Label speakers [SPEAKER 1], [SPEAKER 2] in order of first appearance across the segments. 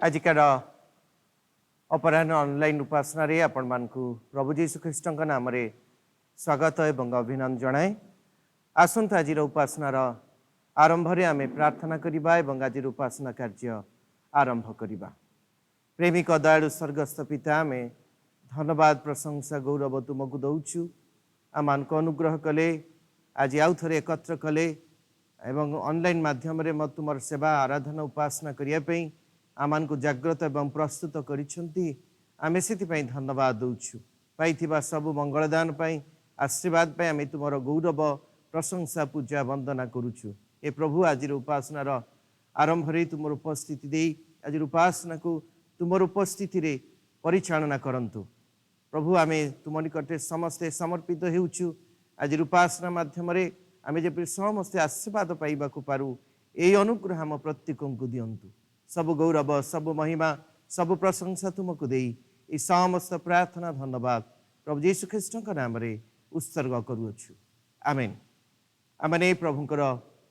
[SPEAKER 1] आजिकार अपराह्न ऑनलाइन उपासना रे आपण मानकु प्रभु जीशु ख्रीष्ट नाम रे स्वागत एवं अभिनंदन जनाए। आसंत आज उपासनार आरंभ रे आमे प्रार्थना करिबा एवं आज उपासना कार्य आरंभ करिबा। प्रेमिक दयालु स्वर्गस्थ पिता आमे धन्यवाद प्रशंसा गौरव तुमको दौचु। आमानक अनुग्रह कले आज आउ थरे एकत्र कले एवं ऑनलाइन माध्यम रे तुमर सेवा आराधना उपासना करिया पई आमान को जागृत एवं प्रस्तुत करिसेंती। आमे सेति पई धन्यवाद दउछु। पाइथिबा सब मंगलदान पई आशीर्वाद पई आमे तुमर गौरव प्रशंसा पूजा वंदना करूछु। ए प्रभु आज उपासनार आरंभ रे तुमर उपस्थिति देई आज उपासना को तुमर उपस्थिति रे परिचालना करंतु। प्रभु आमे तुम निकटे समस्ते समर्पित हेउछु। आज उपासना माध्यम रे आमे जे समस्ते आशीर्वाद पाइबा को पारू ए अनुग्रह हम प्रत्येकଙ୍କୁ दियंतु। सब गौरव सब महिमा सब प्रशंसा तुमको देई ए समस्त प्रार्थना धन्यवाद प्रभु यीशु ख्रीष्ट नाम रे उत्सर्ग करूछु। आमेन। आमने प्रभुंकर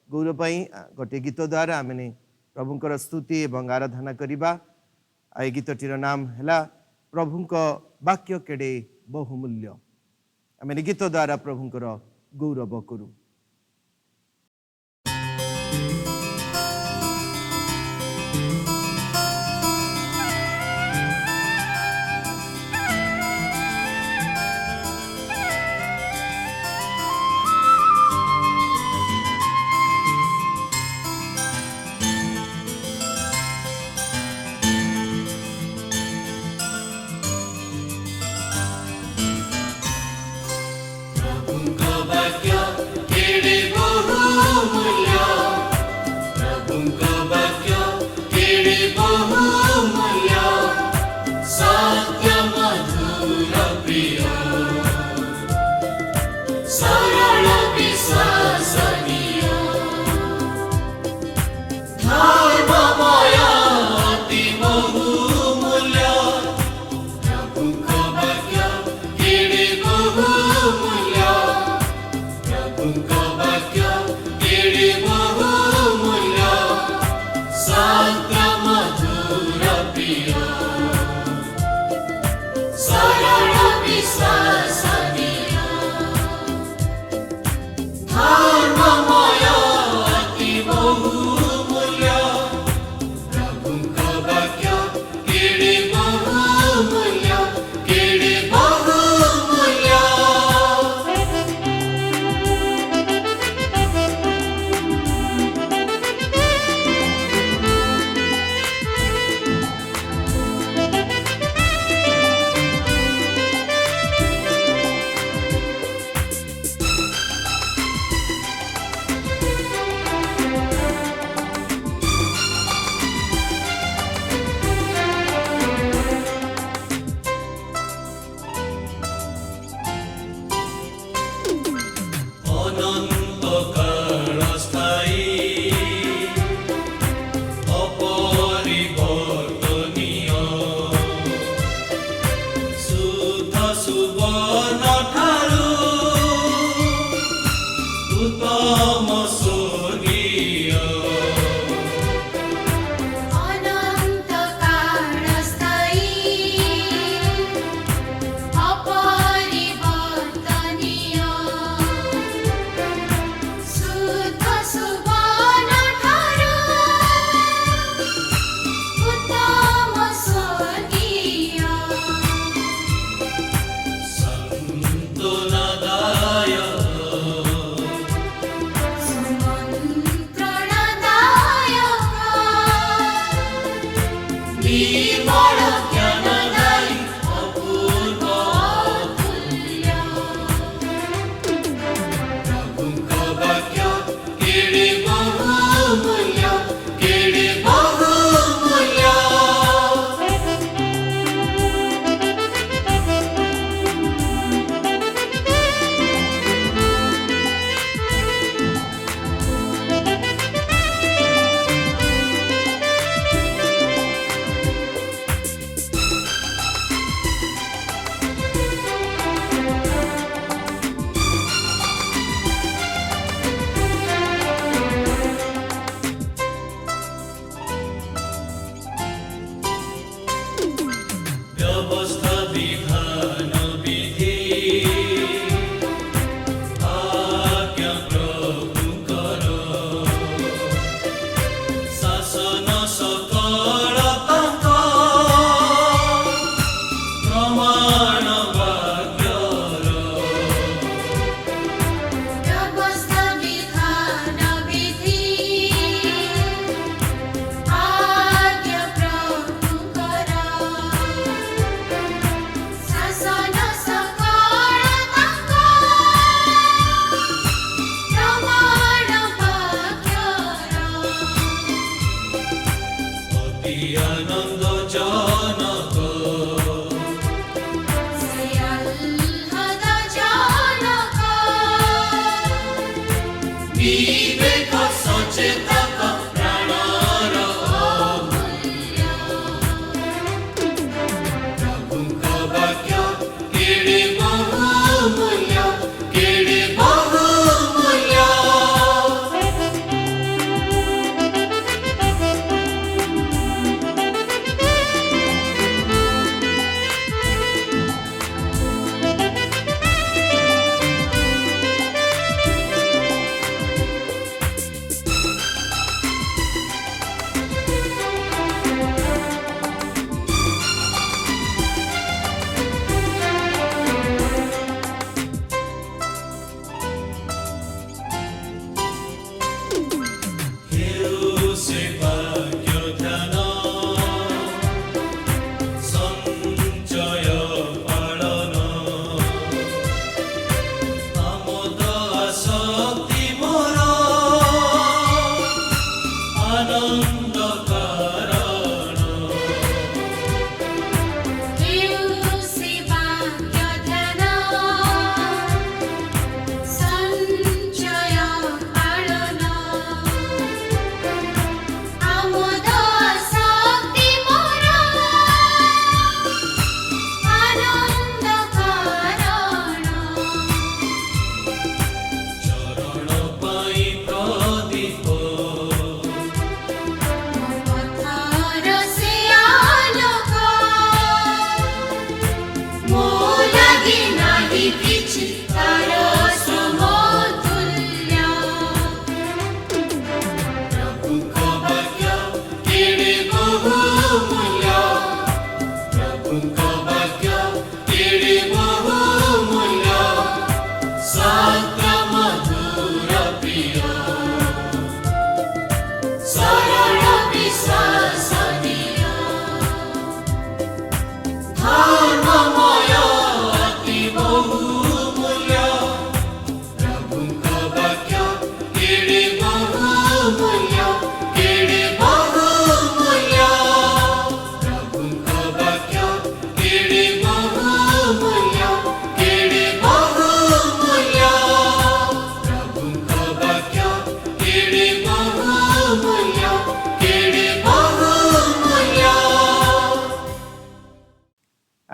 [SPEAKER 1] गौरव पई गोटे गीत द्वारा आमने प्रभुंकर स्तुति एवं आराधना करिबा। ए गीतटीर नाम हैला प्रभुंक वाक्य केडे बहुमूल्य। आमने गीत द्वारा प्रभुंकर गौरव करू।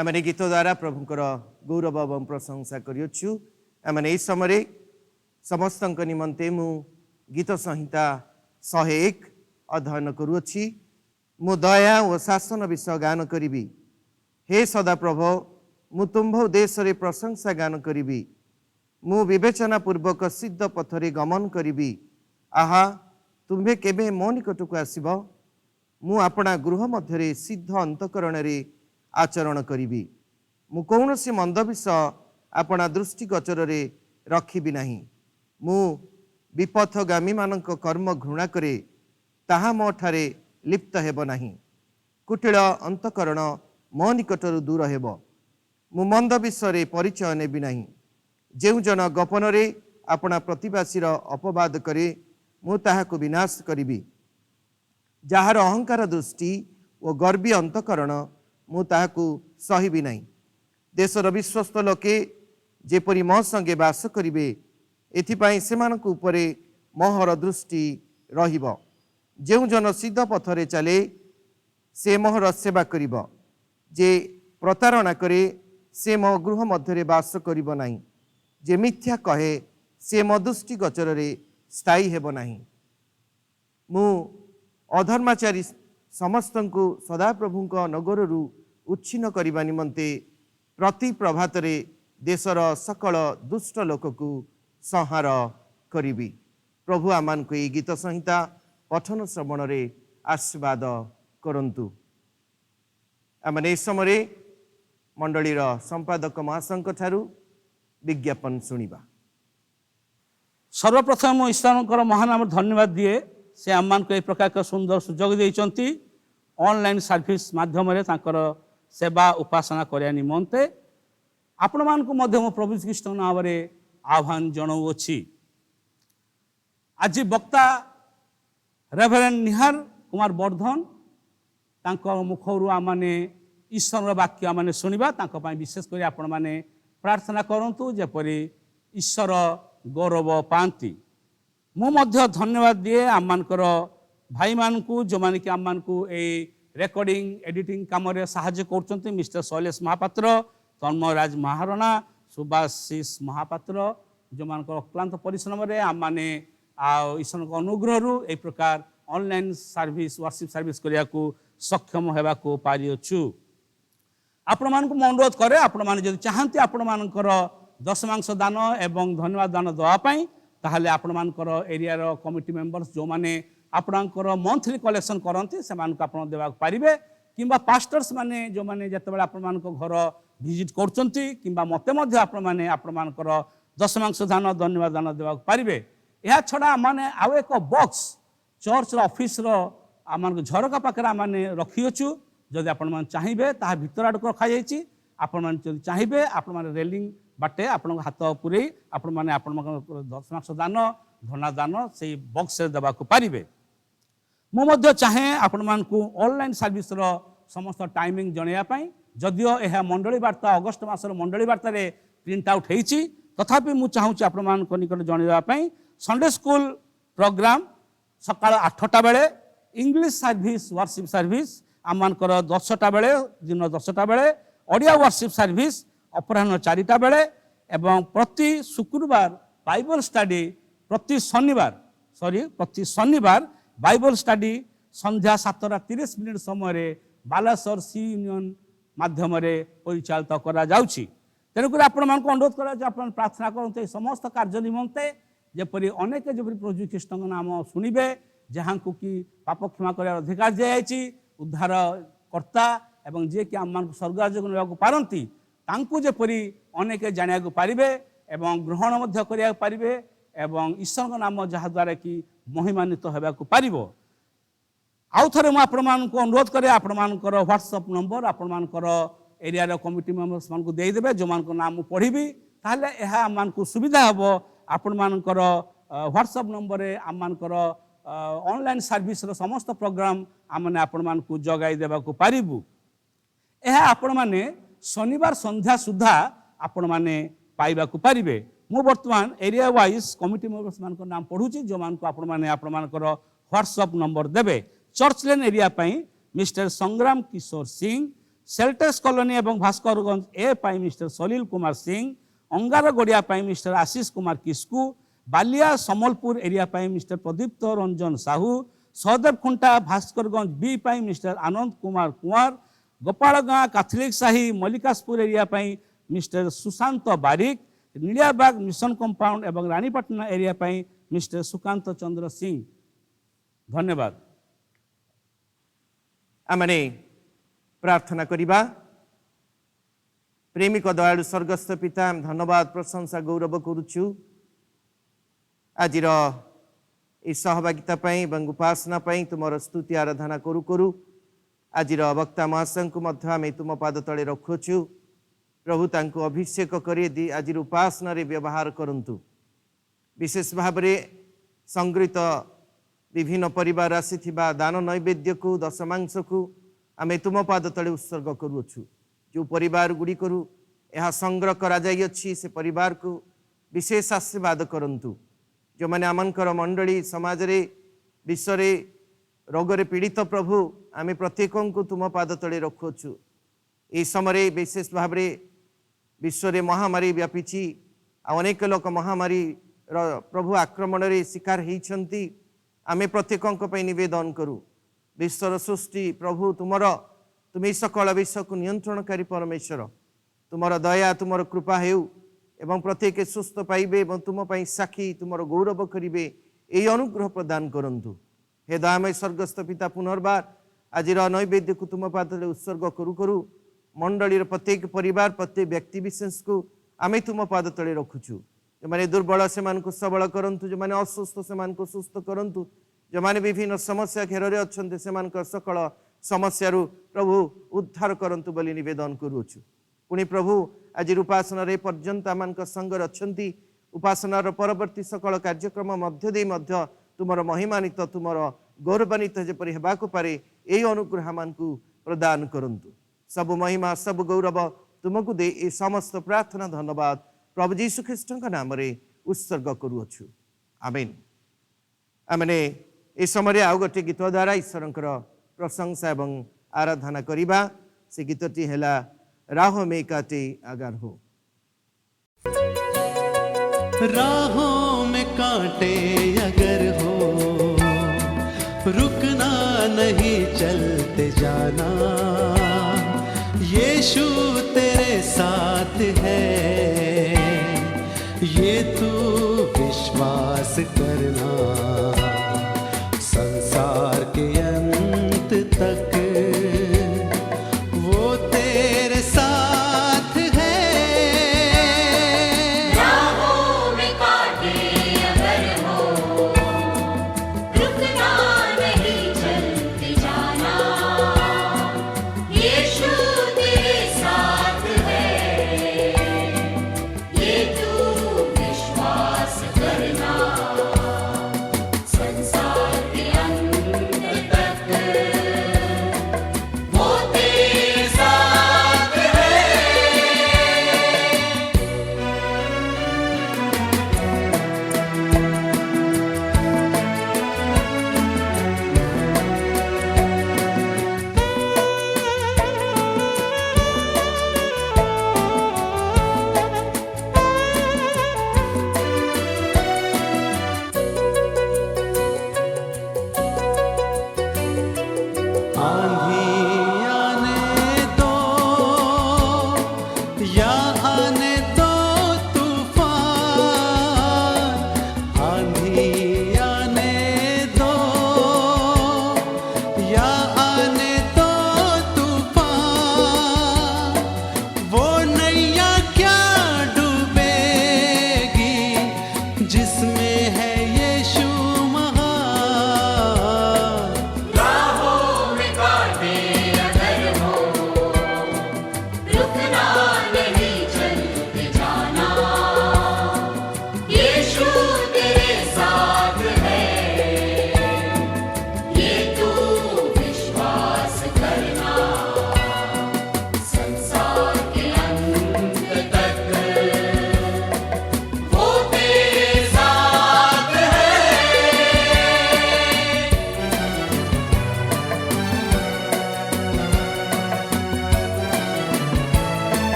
[SPEAKER 1] आम गीत द्वारा प्रभुंर गौरव एवं प्रशंसा करियो आम समय समस्त निमंते मु गीत संहिता 101 अध्ययन करुअछि। मु दया और शासन विषय गान करी। हे सदा प्रभु मु तुम्भ उद्देश्य रे प्रशंसा गान करी। मु विवेचना पूर्वक सिद्ध पथरे गमन करी। आहा तुम्भे केबे मो निकटक आसिब। मु आपणा गृह मध्य सिद्ध अंतकरण रे आचरण करी। मु कौनसी मंद विषय आपणा दृष्टिगोचर रे रखिबि नाही। मु विपथगामी मानक कर्म घृणा करे ताहा मो ठारे लिप्त हेब नाही। कुटिल अंतकरण मो निकटर दूर हेब। मु मंद विषय परिचय नेबि नाही। जेउ जन गोपन रे आपणा प्रतिवासीर अपवाद करे मु ताहाको विनाश करिबि। जाहार अहंकार दृष्टि और गर्वी अंतकरण मु ताहाको सहिबि नाही। देशर विश्वस्त लोके जेपरि मो संगे बास करिवे एथिपाई सेमानक उपरे मोहर दृष्टि रहिब। जेउ जन सिद्ध पथरे चले से मोहर सेवा करिब। जे प्रतारणा करे से मो गृह मध्य बास करिब नाही। जे मिथ्या कहे से मो दृष्टि गोचर रे स्थायी हेब नाही। मु अधर्माचारी समस्त को सदाप्रभुंक नगररू उच्छिन्न करने निमंते प्रति प्रभात रे देशर सकल दुष्ट लोक को संहार करी। प्रभु आमान को गीत संहिता पठन श्रवण रे आशीर्वाद करंतु। आमने समय मंडलीर संपादक महाशंक ठारू विज्ञापन सुनिबा।
[SPEAKER 2] सर्वप्रथम ईश्वर महानाम धन्यवाद दिए से आम मान को एक प्रकार का सुंदर सुजोग देइचंती। ऑनलाइन सर्विस माध्यम रे तांकर सेवा उपासना करिया निमंते आपण मान को मध्य प्रभु कृष्ण नाम रे आह्वान जणाउछि। आज वक्ता रेभरेंड निहार कुमार वर्धन तांकर मुखरू आमाने ईश्वर वाक्य आमाने सुनिबा। तांको पई विशेष करी आपण माने प्रार्थना करंतु जेपरि ईश्वर गौरव पांती। मु मध्य धन्यवाद दिए आम मानकर भाई मान को जो माने कि आम मान को ए रेकर्डिंग एडिटिंग काम रे सहायता करछंती। मिस्टर शैलेश महापात्र, तन्मय राज महाराणा, सुभाषिष महापात्र जो मानकर अक्लांत परिश्रम रे आम माने ईश्वर अनुग्रह रु ए प्रकार ऑनलाइन सर्विस वर्शिप सर्विस करिया को सक्षम हेबा को पारियछु। आपण मान को अनुरोध करे आपण मान जदि चाहंती आपण मानकर दशमांश दान एवं धन्यवाद दान दवा पाई ताहले आपण मानकर एरिया रो कमिटी मेंबर्स जो माने आपणकर मंथली कलेक्शन करती से आपण देवा पारिबे। किंबा पास्टर्स माने जो माने जतबेला आपण मान घर विजिट करचंती किंबा मते मध्य आपण माने आपण मानकर दशमांश दान धन्यवाद दान देवा पारिबे। या छडा माने आउ एक बॉक्स चर्च ऑफिस रो आमान झरका पाखरे माने रखियछु। जदि आपण मान चाहिबे ताहा भितर आडक रखा जायछि। आपण मान जदि चाहिबे आपण मान रेलिंग बाटे आपण हाथ पुरे आपण माने आपण दशमांश दान धना दान से बॉक्स रे देबा को पारिबे। मु मध्य चाहे आपण मान को ऑनलाइन सर्विस रो समस्त टाइमिंग जणिया पई जदियो एहा मंडली वार्ता अगस्त मासर मंडली वार्ता रे प्रिंट आउट हेछि तथापि मु चाहूछि आपण मान को निकट जणिया पई संडे स्कूल प्रोग्राम सकाळ 8टा बेले, इंग्लिश सर्विस वर्शिप सर्विस आम मानकर 10टा बेले दिन 10टा बेले, ओडिया वर्शिप सर्विस अपराह्न 4टा बेले एवं प्रति शुक्रवार बाइबल स्टडी प्रति शनिवार बाइबल स्टडी संध्या 7:30 समय रे बालासर सी यूनियन माध्यम रे परिचालित करा जाउछि। तेणुकर आपण मान को अनुरोध करा जे आपण प्रार्थना करते समस्त कार्य निमंते जेपरि अनेक जेपरि प्रभु कृष्ण नाम शुणिबे जहाँ को कि पाप क्षमा कर अधिकार दिखाई उद्धार कर्ता एवं जे कि आम मान स्वर्ग राज्य को पारती तांकु जेपरि अनेक जाना पारिबे एवं ग्रहण मध्य करिया पारिबे एवं ईश्वर नाम जहाँ द्वारा कि महिमान्वित होगा पारिबो। आउ थे मुझे अनुरोध करे आपण मानकर व्हाट्सएप नंबर आपण मानकर एरिया कमिटी मेंबर्स मान को देदेवे जो मान नाम पढ़ी ताहले यह आम मान को सुविधा हम आपण मानकर व्हाट्सएप नंबर आम मानकर ऑनलाइन सर्विस रो समस्त प्रोग्राम आमने आपण मान को जगाई देबा को पारिबु। यह आपण माने शनिवार संध्या सुधा आपण माने पाइबा को पारिबे। मु वर्तमान एरिया वाइज कमिटी मेंबर्स मान को नाम पढ़ुची जो मान को आपण माने आपण मानकर व्हाट्सएप नंबर देबे। चर्च लेन एरिया पई मिस्टर संग्राम किशोर सिंह सेल्टेस कॉलोनी एवं भास्करगंज ए पाई मिस्टर सलील कुमार सिंह, अंगारगड़िया पाई mister Ashish Kumar Kisku, Ballia Samalpur area pi mister प्रदीप्त रंजन साहू, सहदेव खुंटा भास्करगंज बी पाई मिस्टर आनंद कुमार कुंवर, गोपालगाँ कैथलिक साही मल्लिकासपुर एरिया पाई मिस्टर सुशांत बारिक, निलियाबाग मिशन कंपाउंड एवं रानीपाटना area pi mister Sukanta Chandra Singh. धन्यवाद।
[SPEAKER 1] आमने प्रार्थना करिबा। प्रेमिक दयालु स्वर्गस्थ पिता, आम धन्यवाद प्रशंसा गौरव करुछु आजिर ए सहभागिता पई एवं उपासना पई तुमर स्तुति आराधना करू करू आजिर वक्ता महाशय को मध्य आम तुम पाद तले रखुछु। प्रभु तांको अभिषेक करी दी आजिर उपासना रे व्यवहार करंतु। विशेष भाव रे संग्रहित विभिन्न परिवार आसीथिबा दान नैवेद्य को दशमांश को आम तुम पाद तले उत्सर्ग करुछु। जो परिवार गुड़ी करू यह संग्रह करा जाई अछि से परिवार को विशेष आशीर्वाद करंतु। जो माने आमनकर मंडली समाज रे विश्व रे रोग रे पीड़ित प्रभु आम प्रत्येक को तुम पाद तले रखुछु। ए समय विशेष भाव रे विश्व रे महामारी व्यापीची। अनेक लोक महामारी प्रभु आक्रमण रे शिकार होइछंती। आमे प्रत्येक पई निवेदन करू विश्वर सृष्टि प्रभु तुमर तुम्हें सकल विश्व को नियंत्रणकारी परमेश्वर तुमर दया तुमर कृपा हेउ एवं प्रत्येक सुस्थ पाइबे एवं तुम पई साक्षी तुमर गौरव करिवे एई अनुग्रह प्रदान करंतु। हे दयामय स्वर्गस्थ पिता पुनर्बार आजिर नैवेद्य को तुम पादले उत्सर्ग करू करू मंडलीर प्रत्येक परिवार प्रत्येक व्यक्ति विशेष को आमे तुम पाद तले रखुछु। जो माने दुर्बल से मान को सबल करंतु, जो माने असुस्थ से मान को सुस्थ करंतु, जो माने विभिन्न समस्या घेर अच्छे से सकल समस्या प्रभु उद्धार करंतु बोली निवेदन करुछु। पुणी प्रभु आज उपासना रे पर्यंत आमान संगर अच्छी उपासनार परवर्ती सकल कार्यक्रम मध्य दे मध्य तुमर महिमानित तुमर गौरवान्वित जेपरि हेबाकु पारे एई अनुग्रह आमान को प्रदान करंतु। सब महिमा सब गौरव तुमको दे ए समस्त प्रार्थना धन्यवाद प्रभु यीशु ख्रीष्ट नाम रे उत्सर्ग करुछु। आमेन। आमने ए समय आउ गोटे गीत द्वारा ईश्वरंकर प्रशंसा एवं आराधना करिबा। से गीतटी हेला राहों में कांटे अगर हो।
[SPEAKER 3] राहों में कांटे अगर हो रुकना नहीं चलते जाना, यीशु तेरे साथ है ये तू विश्वास करना। संसार के अंत तक वो तेरे साथ है।
[SPEAKER 4] राहों में कांटे अगर हो रुकना नहीं चलते जाना, यीशु तेरे साथ है ये तू विश्वास करना। संसार के अंत तक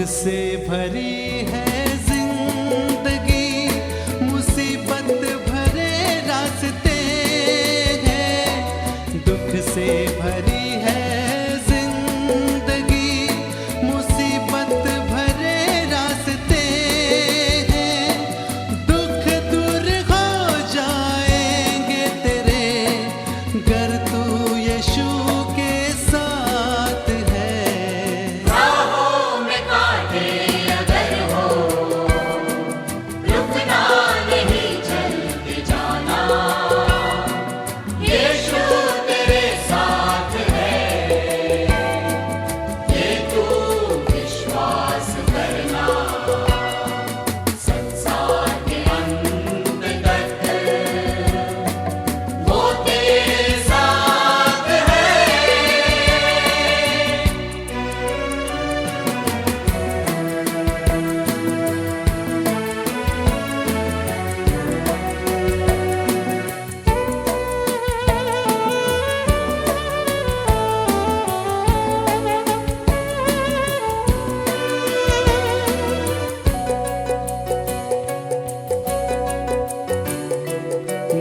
[SPEAKER 3] से भरी है जिंदगी, मुसीबत भरे रास्ते हैं। दुख से भरी है जिंदगी, मुसीबत भरे रास्ते हैं। दुख दूर हो जाएंगे तेरे, गर तू यीशु के साथ है।
[SPEAKER 4] राहों में कांटे अगर हो, रुकना नहीं, चलते जाना। यीशु तेरे साथ है, ये तू विश्वास करना। संसार के अंत तक वो तेरे साथ है।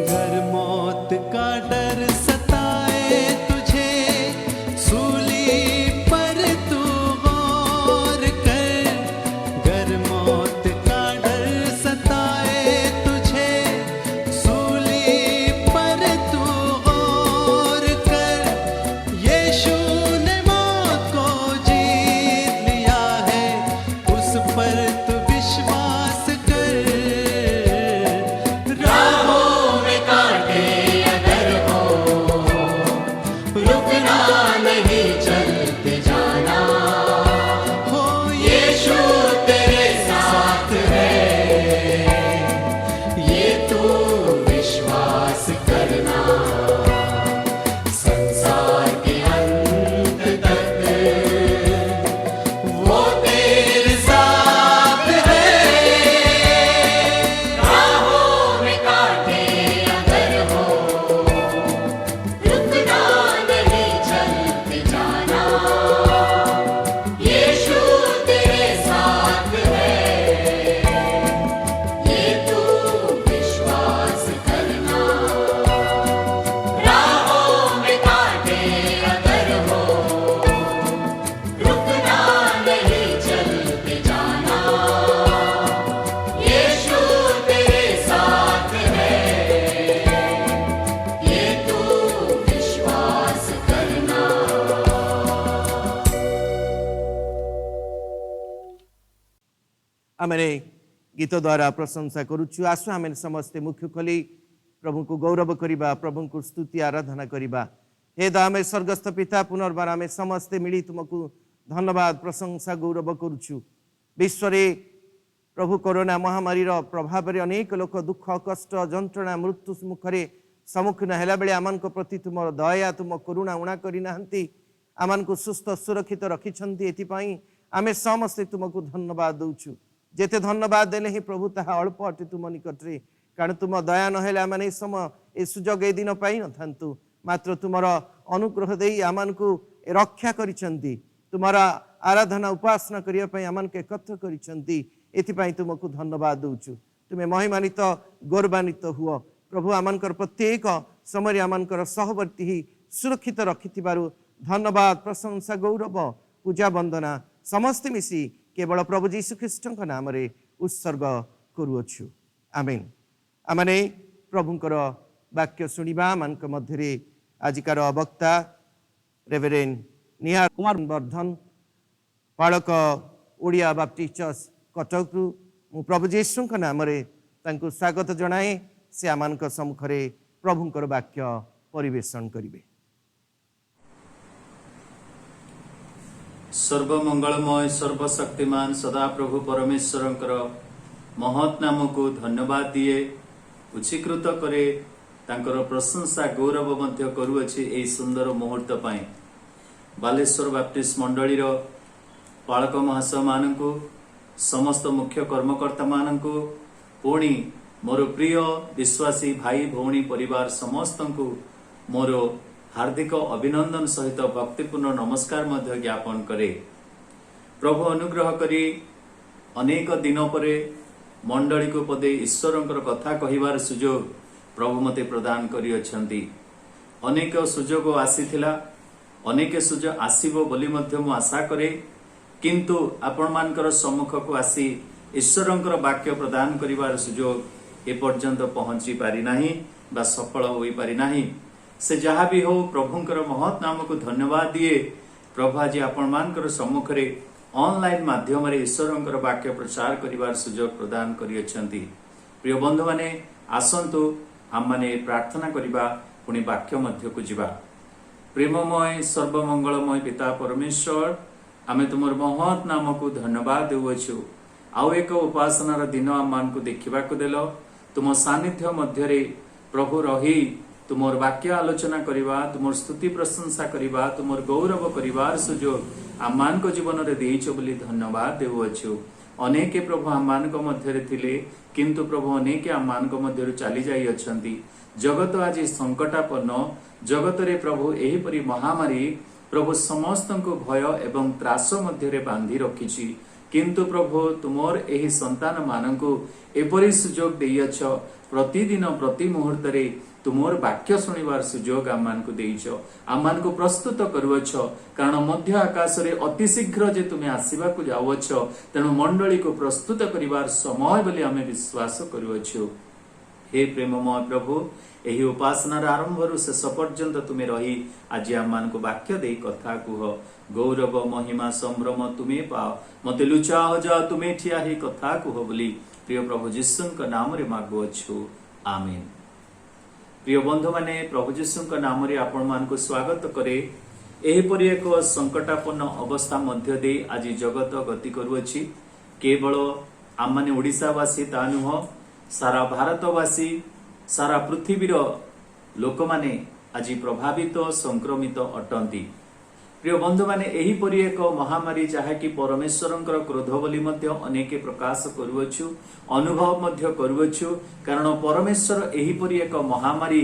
[SPEAKER 3] घर मौत का डर सताए तुझे, सूली पर तू गौर कर। घर मौत का डर सताए तुझे, सूली पर तू गौर कर। यीशु ने मौत को जीत लिया है, उस पर तू विश्वास कर।
[SPEAKER 4] राहों में कांटे अगर हो, रुकना नहीं, चलते जाना।
[SPEAKER 3] हो
[SPEAKER 4] यीशु तेरे साथ है, ये तू विश्वास करना। संसार के अंत तक वो तेरे साथ है। राहों में कांटे अगर हो, रुकना नहीं, चलते जाना। यीशु तेरे साथ है, ये तू विश्वास करना। राहों में कांटे अगर हो, रुकना नहीं, चलते जाना। यीशु तेरे साथ है, ये तू विश्वास करना।
[SPEAKER 1] आम गीत द्वारा प्रशंसा करुचु। आसु आम समस्ते मुख्य खोली प्रभु को गौरव करवा, प्रभु को स्तुति आराधना करवा। हे दयामय स्वर्गस्थ पिता, पुनर्बार आम समस्ते मिली तुमको धन्यवाद प्रशंसा गौरव करुचु। विश्व प्रभु कोरोना महामारी प्रभाव में अनेक लोक दुख कष्ट जंत्रणा मृत्यु मुखरे सम्मुखीन होला बेले आम प्रति तुम दया तुम करुणा उणा करना आम को सुस्थ सुरक्षित रखिंट। एपाई आम समस्ते तुमको धन्यवाद दौचु। जेते धन्यवाद देले ही प्रभु ताहा अल्प अटे तुम निकटरे, कारण तुम दया नहेले आम समय ए सुजोग ए दिन पाई न थांतु। मात्र तुमर अनुग्रह दे आम को रक्षा करिसंती, तुमर आराधना उपासना करने पाई आम को एकत्र करिसंती। एथिपाई तुमको धन्यवाद दौचु। तुम्हें महिमानित गौरवान्वित हुआ प्रभु। आमकर प्रत्येक समय आमकर सहवर्ती ही सुरक्षित रखिथिबारु धन्यवाद प्रशंसा गौरव पूजा वंदना समस्त मिसी केवल प्रभु जीशु ख्रीष्ट नाम रे उत्सर्ग करुअछु। आमीन। आमने प्रभुंकर वाक्य शुणिबा मानक मध्यरे आजिकार वक्ता रेवरेंड निहार कुमार वर्धन पालक ओडिया बाप्टिस्ट चर्च कटक मु प्रभु जीशु नाम रे तांको स्वागत जनाए। से आमानक सम्मुखरे प्रभुंकर वाक्य परिवेशन करिवे।
[SPEAKER 5] सर्वमंगलमय सर्वशक्तिमान सदा प्रभु परमेश्वरंकर महत् नाम को धन्यवाद दिए उच्चीकृत करे तांकर प्रशंसा गौरव मध्य करुअछि। एई सुंदर मुहूर्त पाई बालेश्वर बाप्टिस्ट मंडली पालक महाशय मानकु समस्त मुख्य कर्मकर्ता मानकु पुणी मोर प्रिय विश्वासी भाई भौणी परिवार समस्त को मोर हार्दिक अभिनंदन सहित भक्तिपूर्ण नमस्कार मध्य ज्ञापन करे। प्रभु अनुग्रह करी अनेक दिन परे मंडली को पदे ईश्वरंकर कथा कहिबार सुजोग प्रभु मते प्रदान करी अछंती। अनेक सुजोग आसीथिला, अनेक सुजोग आसीबो बोली मध्य मु आशा करे, किंतु आपण मानकर सम्मुख को आसी ईश्वरंकर वाक्य प्रदान करिवार सुजोग ए पर्यंत पहुंची पारि नाही बा सफल होई पारि नाही। से जहाँ भी हो प्रभुंकर महत् नाम को धन्यवाद दिए। प्रभु आज आपण मानकर सम्मुख रे ऑनलाइन माध्यम रे ईश्वरंकर वाक्य प्रचार करिवार सुजोग प्रदान करि अछंती। प्रिय बंधु माने आसंतु हम माने प्रार्थना करिबा, पुणी वाक्य मध्य को जिबा। प्रेममय सर्वमंगलमय पिता परमेश्वर, आमे तुमर महत् नाम को धन्यवाद देउछु। आउ एक उपासनार दिन आम मान को देखिबा को देलो। तुम सानिध्य मध्य रे प्रभु रही तुमर वाक्य आलोचना करिबा, तुमर स्तुति प्रशंसा करिबा, तुमर गौरव करिबार सुजोग आम मान को जीवन रे देइछो बोली धन्यवाद देउछु। अनेके प्रभु आम मान को मध्य रे थिले, किंतु प्रभु अनेके आम मान को मध्य रे चली जाई अछंती। जगत आज संकटापन्न जगत रे प्रभु एही परि महामारी प्रभु समस्त को भय एवं त्रास मध्य रे बांधी रखिछि, किंतु प्रभु तुमर एही संतान मानकु एपरि सुजोग देइछ। प्रतिदिन प्रति मुहूर्त रे तुमर वाक्य सुनिबार सुजोग आम मान को देइछ, आम मान को प्रस्तुत करुअछ। कारण मध्य आकाश रे अति शीघ्र जे तुमे आसीबा को जाउछ, तेणु मंडली को प्रस्तुत करिवार समय बोली आमे विश्वास करुअछु। हे प्रेममय प्रभु, एही उपासनार आरंभरु शेष पर्यंत तुमे रही आज आम मान को वाक्य दे कथा कुह। गौरव महिमा संभ्रम तुमे पाओ, मते लुचाओ जा तुमे ठिया ही कथा कुह बोली प्रिय प्रभु जीशुଙ୍କ नाम रे मागुअछु, आमेन। प्रिय बंधु माने प्रभु जीशुଙ୍କ नाम रे आपण मान को स्वागत करे। एहीपरि एक संकटापन्न अवस्था मध्य दे आज जगत गति करुअछि। केवल आम माने ओडिसावासी ता नुह, सारा भारतवासी सारा पृथ्वीर लोक माने आज प्रभावित संक्रमित अटंती। प्रिय बंधु माने एहीपरि एक महामारी जहा कि परमेश्वरंकर क्रोध बोली मध्य अनेके प्रकाश करुअछु, अनुभव मध्य करुअछु। कारण परमेश्वर एहीपरि एक महामारी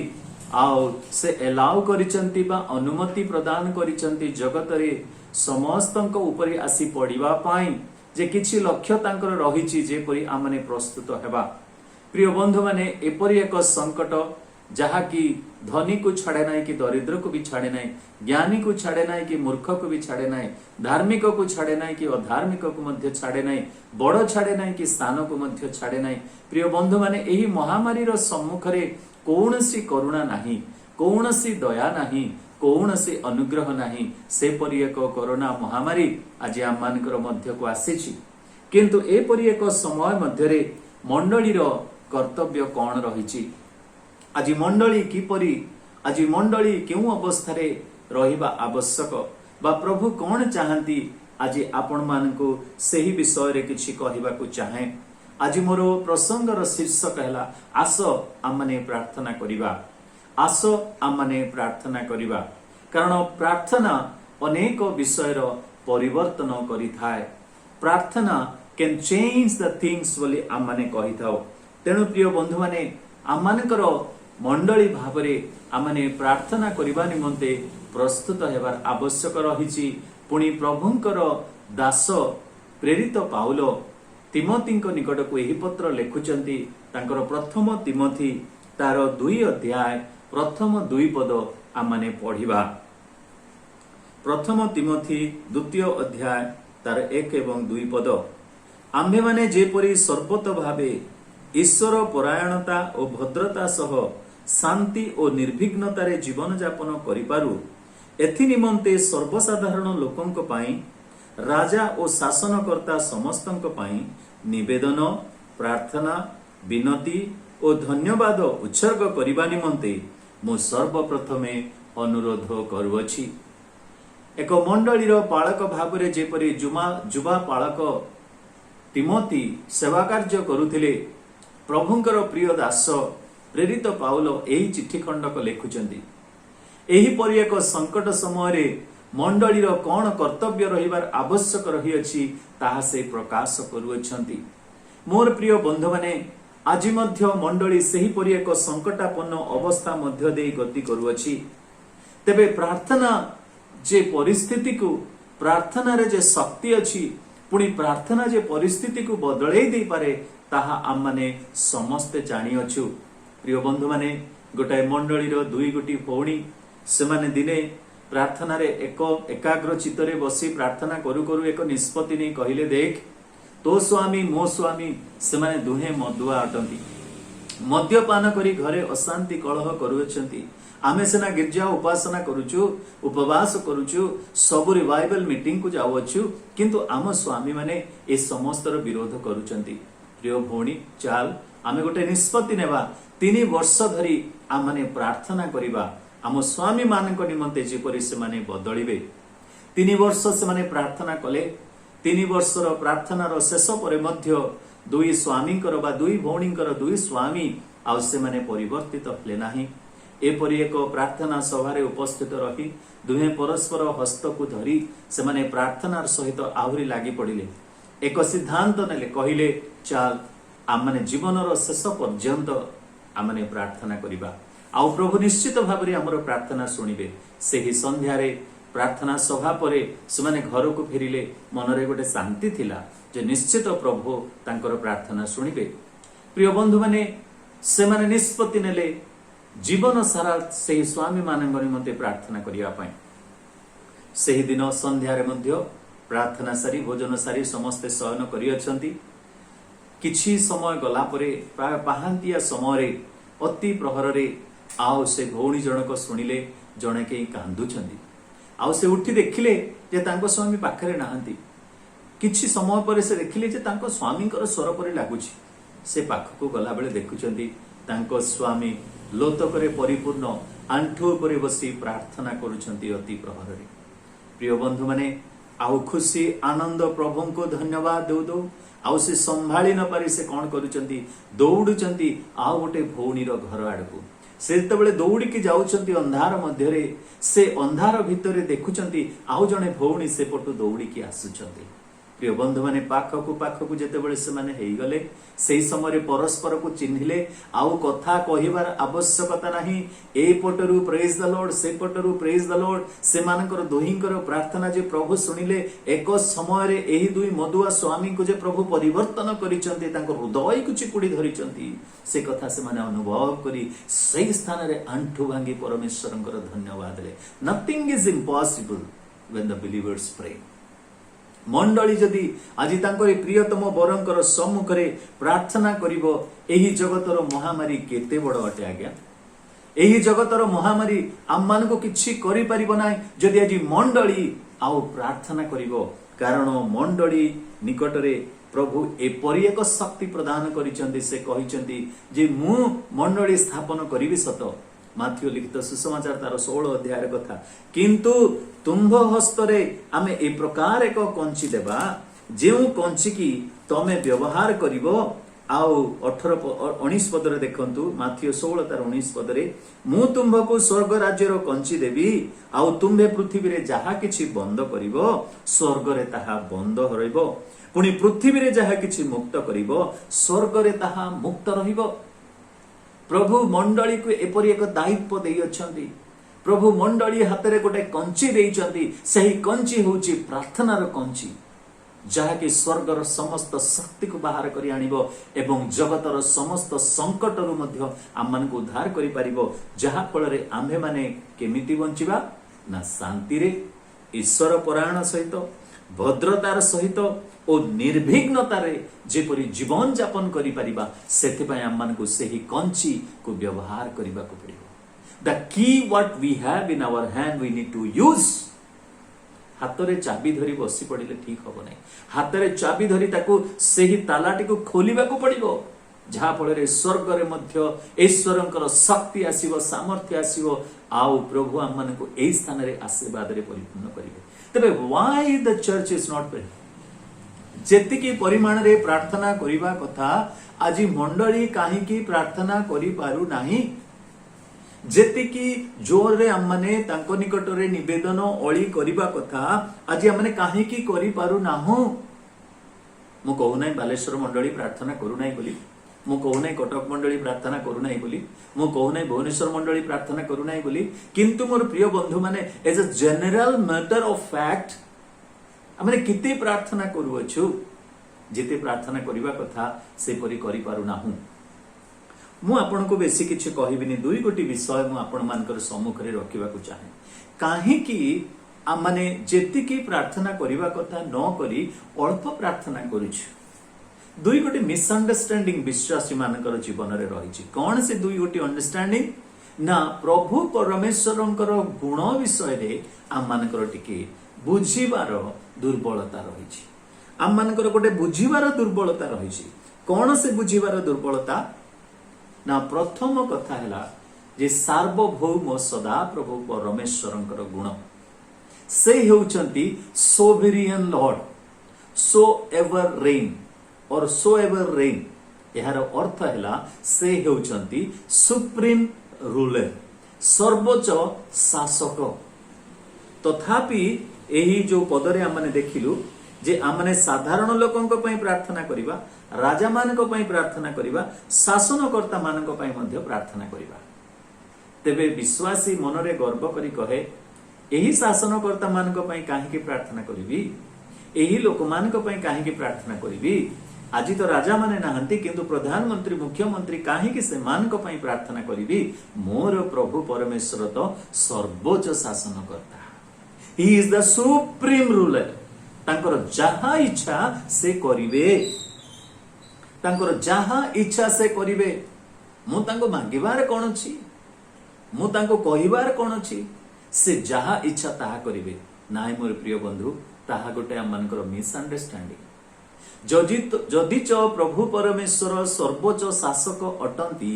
[SPEAKER 5] आउ से एलाउ करिसंती बा अनुमति प्रदान करिसंती जगत रे समस्तंक ऊपर आसी पड़िबा पाई, जे किछि लक्ष्य तांकर रहिछि जे परि आमने प्रस्तुत हेबा। प्रिय बंधु माने एपरि एक संकट जहा कि धनी को छाड़े ना कि दरिद्र को भी छाड़े ना, ज्ञानी को छाड़े ना कि मूर्ख को भी छाड़े ना, धार्मिक को छाड़े ना कि अधार्मिक को मध्य छाड़े ना, बड़ छाड़े ना कि स्थान को मध्य छाड़े ना। प्रिय बंधु माने एही महामारी रो सम्मुख रे कौनसी करुणा नाही, कौनसी दया नाही, कौनसी अनुग्रह नाही। से परि एक कोरोना महामारी आज आम मानकर मध्य को आसीछि, किंतु ए परि एक समय मध्य रे मंडली रो कर्तव्य कौन रहिछि। आज मंडली किपरि, आज मंडली केउ अवस्था रे रहिबा आवश्यक बा प्रभु कौन चाहती, आज आपण मानकु सही विषय रे किछि कहिबा को चाहे। आज मोर प्रसंगर शीर्षक हैला आस आमने प्रार्थना करिबा, आस आमने प्रार्थना करिबा। कारण प्रार्थना अनेक विषय रो परिवर्तन करिथाय। प्रार्थना कैन चेंज द थिंग्स बोली आमने कहिथाओ। तेणु प्रिय बंधु माने आमनकर मंडली भावरे आमने प्रार्थना करिबा निमंते प्रस्तुत हेबार आवश्यक रहिछि। पुणी प्रभुंकर दास प्रेरित पाउल तिमोथीଙ୍କ निकट को एही पत्र लेखुचंती। तांकर प्रथम तिमोथी तार 2 अध्याय प्रथम 2 पद आमने पढ़िबा। प्रथम तिमोथी 2 अध्याय तार 1 एवं 2 पद। आम्भे माने जेपरि सर्वत भावे ईश्वर परायणता और भद्रता सह शांति और निर्विघ्नता रे जीवन यापन करिपारु, एथि निमंते सर्वसाधारण लोकंक पाई, राजा और शासनकर्ता समस्तंक पाई निवेदन, प्रार्थना, विनती और धन्यवाद उत्सर्ग करिबा निमंते मु सर्वप्रथमे अनुरोध करुअछि। एक मंडलीर पालक भावरे जेपरि जुवा पालक तिमोथी सेवा कार्य करुथिले, प्रभुंकर प्रिय दास प्रेरित पाउल एही चिठी खंडक लेखुचंती। एही परि एक संकट समय रे मंडलीर कौन कर्तव्य रहिबार आवश्यक रही अछि ताहा से प्रकाश करुअछंती। मोर प्रिय बंधु माने आज मध्य मंडली सही परि एक संकटापन्न अवस्था मध्य दे गति करुअछि। तेबे प्रार्थना जे परिस्थिति को, प्रार्थना रे जे शक्ति अछि, पुणी प्रार्थना जे परिस्थिति को बदलै दे पारे ताहा आम माने समस्ते जानी अछु। प्रिय बंधु माने गोटाए मंडली रो दुई गोटी भौणी से माने दिने प्रार्थना रे एकाग्र चित्तरे बसी प्रार्थना करू करू एक निष्पत्ति नहीं कहिले देख तो स्वामी मो स्वामी से माने दुहे मदुआ अटंती मद्यपान करी घरे अशांति कलह करुछंती। आमे सेना गिरजा उपासना करुचु उपवास करुचु सब रिवाइवल मीटिंग को जाउछु किंतु आम स्वामी माने ए समस्त विरोध करुचंती। प्रिय भौणी चाल आमे गोटे निष्पत्ति नेबा 3 वर्ष धरी आम माने प्रार्थना करिबा आम स्वामी मानक निमंते जेपरि से माने बदलिबे। 3 वर्ष से माने प्रार्थना कले 3 वर्षर प्रार्थनार शेष परे मध्य दुई स्वामींकर बा दुई भौणींकर दुई स्वामी आउ से माने परिवर्तित हले नाही। एपरि एक प्रार्थना सभारे उपस्थित रही दुहे परस्पर हस्त को धरी से माने प्रार्थनार सहित आहुरी लागि पड़िले। एक सिद्धांत नेले कहिले चाल आम माने जीवनर शेष पर्यंत आम माने प्रार्थना करिबा आउ प्रभु निश्चित भाबरे हमर प्रार्थना सुनिबे। सेही संध्यारे प्रार्थना सभा परे से घर को फेरिले मनरे गोटे शांति थिला जे निश्चित प्रभु तांकर प्रार्थना सुनिबे। प्रिय बंधु माने से माने निष्पत्ति नेले जीवन सारा से स्वामी मानक निमंते प्रार्थना करिया पई। सेही दिन संध्यारे मध्य प्रार्थना सारी भोजन सारी समस्ते शयन करि अछंती। किछि समय गला परे प्राय पहांतिया समय रे अति प्रहर रे आओ से भौणी जनक सुनिले जणे के कांदुछंती। आउ से उठी देखिले जे तांको स्वामी पाखरे नाहंती। किछि समय पर से देखिले जे तांको स्वामींकर स्वर परे लागुछि। से पाखको गला बेले देखुछंती तांको स्वामी लोतकरे परिपूर्ण आंठु उपरे बसी प्रार्थना करुछंती अति प्रहर रे। प्रिय बंधु माने आउ खुशी आनंद प्रभु को धन्यवाद देउ दो आउ से संभाली न पारी से कौन करुछंती दौड़ुछंती आउ गोटे भौणीर घर आड़को। से तबले दौड़ी के जाउछंती अंधार मध्य रे से अंधार भितरे देखुछंती आउ जने भौणी से पटु दौड़ी के आसुछंती। प्रिय बंधु माने पाखकु जेतेबेले से माने हेई गले सेही समय परस्पर को चिन्हिले आउ कथा कहिबार आवश्यकता नाही। ए पटरु प्रेज द लॉर्ड से पटरु प्रेज द लॉर्ड से मानकर दोहिंकर प्रार्थना जे प्रभु सुनिले एक समय रे एही दुई मदुआ स्वामी को जे प्रभु परिवर्तन करिसंती तांको हृदय को चिपुडी धरिसंती से कथा से माने अनुभव करी सही स्थान रे आंठु भांगी परमेश्वरंकर धन्यवाद ले। Nothing is impossible when the believers pray. मंडली जदि आज तांकर प्रियतम बरंकर सम्मुखरे प्रार्थना करिवो एही जगतर महामारी केते बड़ अटे आज्ञा। एही जगतर महामारी आम मानको किछि करि परिबो नाही जदि आज मंडली आउ प्रार्थना करिवो। कारण मंडली निकटरे प्रभु एपरि एक शक्ति प्रदान करिसंती। से कहिसंती जे मु मंडली स्थापन करिवि सत। माथ्यू लिखित सुसमाचार तार 16 अध्याय कथा किंतु तुम्भ हस्तरे आमे ए प्रकार एक कंची देबा जेउ कंची की तमे व्यवहार करिवो। आउ 19 पदरे देखंतु माथ्यू 16 तार 19 पदरे मु तुम्भ को स्वर्ग राज्यर कंची देबी आउ तुम्भे पृथ्वी रे जहा किछि बंद करिवो स्वर्ग रे ताहा बंद रहइबो पुनी पृथ्वी रे जहा किछि मुक्त करिवो स्वर्ग रे ताहा मुक्त रहिबो। प्रभु मंडली को एपरि एक दायित्व देई अछंती। प्रभु मंडली हातरे गोटे कंची देइचंती। सही कंची होची प्रार्थनार कंची जहा कि स्वर्गर समस्त शक्ति को बाहर करी आनिबो एवं जगतर समस्त संकट रु मध्य आम मान को उद्धार करि परिबो। जहा फल रे आम्भे माने केमिति बंचिबा ना शांति रे ईश्वर परायण सहित भद्रतार सहित और निर्विघ्नता रे जेपरि जीवन यापन करि परिबा सेति पय आम मान को सही कंची को व्यवहार करिबा को पड़िबो। The key what we have in our hand we need to use. हातरे चाबी धरी बसी पड़िले ठीक हबो नै। हातरे चाबी धरी ताको सही तालाटी को खोलिबा को पड़िबो जहा फल रे स्वर्ग रे मध्य ईश्वरंकर शक्ति आसीबो सामर्थ्य आसीबो आउ प्रभु आम मान को एई स्थान रे आशीर्वाद रे परिपूर्ण करिबे। तबे why the church is not praying. जेतिकी परिमाण रे प्रार्थना करिबा कथा आज मंडली काहे की प्रार्थना करि पारु नाही। जेतिकी जोर रे हम माने तांको निकट रे निवेदन अळी करिबा कथा आज हम माने काहे की करि पारु नाहु। मु कहू नाही बालेश्वर मंडली प्रार्थना करू नाही बोली। मु कहू नाही कटक मंडली प्रार्थना करू नाही बोली। मु कहू नाही भुवनेश्वर मंडली प्रार्थना करू नाही बोली। किंतु मोर प्रिय बंधु माने as a general matter of fact आमे केते प्रार्थना करूछु जेते प्रार्थना करिबा कथा सेपरि करि पारु नाहु। मु आपनको बेसी किछि कहिबिनी, दुई गोटी विषय मु आपण मानकर सम्मुख रे रखिबा को चाहे। काहे कि आमाने जेतिकी प्रार्थना करिबा कथा न करी अल्प प्रार्थना करूछु। दुई गोटी मिसअंडरस्टैंडिंग विश्वासी मानकर जीवन रे रहिछि। कोन से दुई गोटी अंडरस्टैंडिंग ना प्रभु परमेश्वरंकर गुण विषय रे आम मानकर टिके बुझिबार दुर्बलता रहिछि। आम मानकर गोटे बुझिबार दुर्बलता रहिछि। कोन से बुझिबार दुर्बलता ना प्रथम कथा हैला जे सार्वभौम सदा प्रभु परमेश्वरंकर गुण से हेउचंती sovereign Lord, so ever reign और सो एवर रेन। यार अर्थ हैला से हेउचंती सुप्रीम रूलर, सर्वोच्च शासक। तथापि एही जो पदरे आमने देखिलु जे आमने साधारण लोकंक पई प्रार्थना करिबा, राजा मानक पई प्रार्थना करिबा, शासनकर्ता मानक पई मध्ये प्रार्थना करिबा। तेबे विश्वासी मनरे गर्व करी कहे एही शासनकर्ता मानक पई काहेकि प्रार्थना करिबी, एही लोक मानक पई काहेकि प्रार्थना करिबी। आज तो राजा माने नाहंती किंतु प्रधानमंत्री मुख्यमंत्री काहेकि से मानक पई प्रार्थना करिबी। मोर प्रभु परमेश्वर तो सर्वोच्च शासनकर्ता, he is the supreme ruler. तांकर जहा इच्छा से करिवे, तांकर जहा इच्छा से करिवे। मु तांको मांगिबार कोन अछि, मु तांको कहिबार कोन अछि, से जहा इच्छा ताहा करिवे। नाय मोर प्रिय बंधु, ताहा गोटे हम मानकर मिसअंडरस्टैंडिंग। जदि च प्रभु परमेश्वर सर्वोच्च शासक अटंती,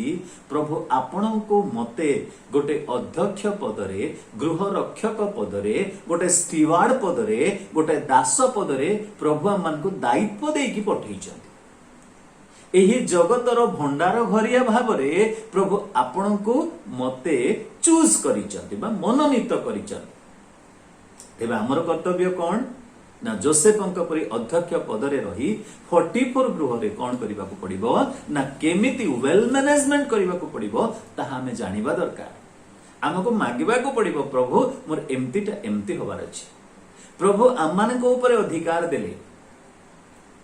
[SPEAKER 5] प्रभु आपणको मते गोटे अध्यक्ष पदरे, गृह रक्षक पदरे, गोटे स्टीवार्ड पदरे, गोटे दास पदरे प्रभु आमको दायित्व देकी पठेइछन्ति। एही जगतर भंडार घरिया भावरे प्रभु आपणको मते चूज करिछन्ति बा मनोनीत करिछन्ति। तेबे हमर कर्तव्य कोन ना जोसेफंक परि अध्यक्ष पदरे रही 44 गृह रे कोन करिबा को पड़िबो ना केमिति वेल मैनेजमेंट करिबा को पड़िबो ताहा हमें जानिबा दरकार। हमको मागिबा को पड़िबो, प्रभु मोर एमतीटा एमती होबार अछि। प्रभु आमान को ऊपर अधिकार देले।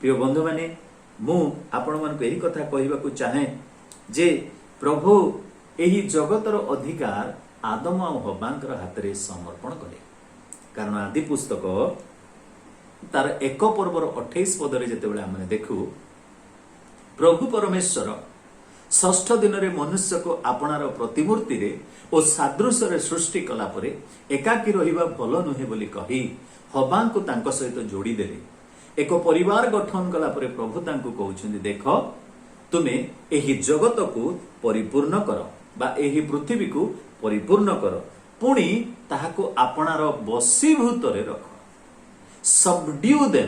[SPEAKER 5] प्रिय बंधु माने मु आपण मानको एही कथा कहिबा को चाहे जे प्रभु एही जगतर अधिकार आदम और हव्वांकर हाथ रे समर्पण कले। कारण आदि पुस्तक तार 1 पर्वर 28 पदरे जेतेबेले आमे देखु, प्रभु परमेश्वर षष्ठ दिन रे मनुष्य को आपणार प्रतिमूर्ति रे और सादृश्य रे सृष्टि कला परे एकाकी रहिबा भल नुहे बोली कही हवा को तांको सहित जोड़ी देले। एक परिवार गठन कला परे प्रभु तांको कहउछन्ती, देख तुमे एही जगत को परिपूर्ण कर बा एही पृथ्वी को परिपूर्ण कर, पुणी ताहाको आपणार बसीभूत रे रख, सबड्यू देम।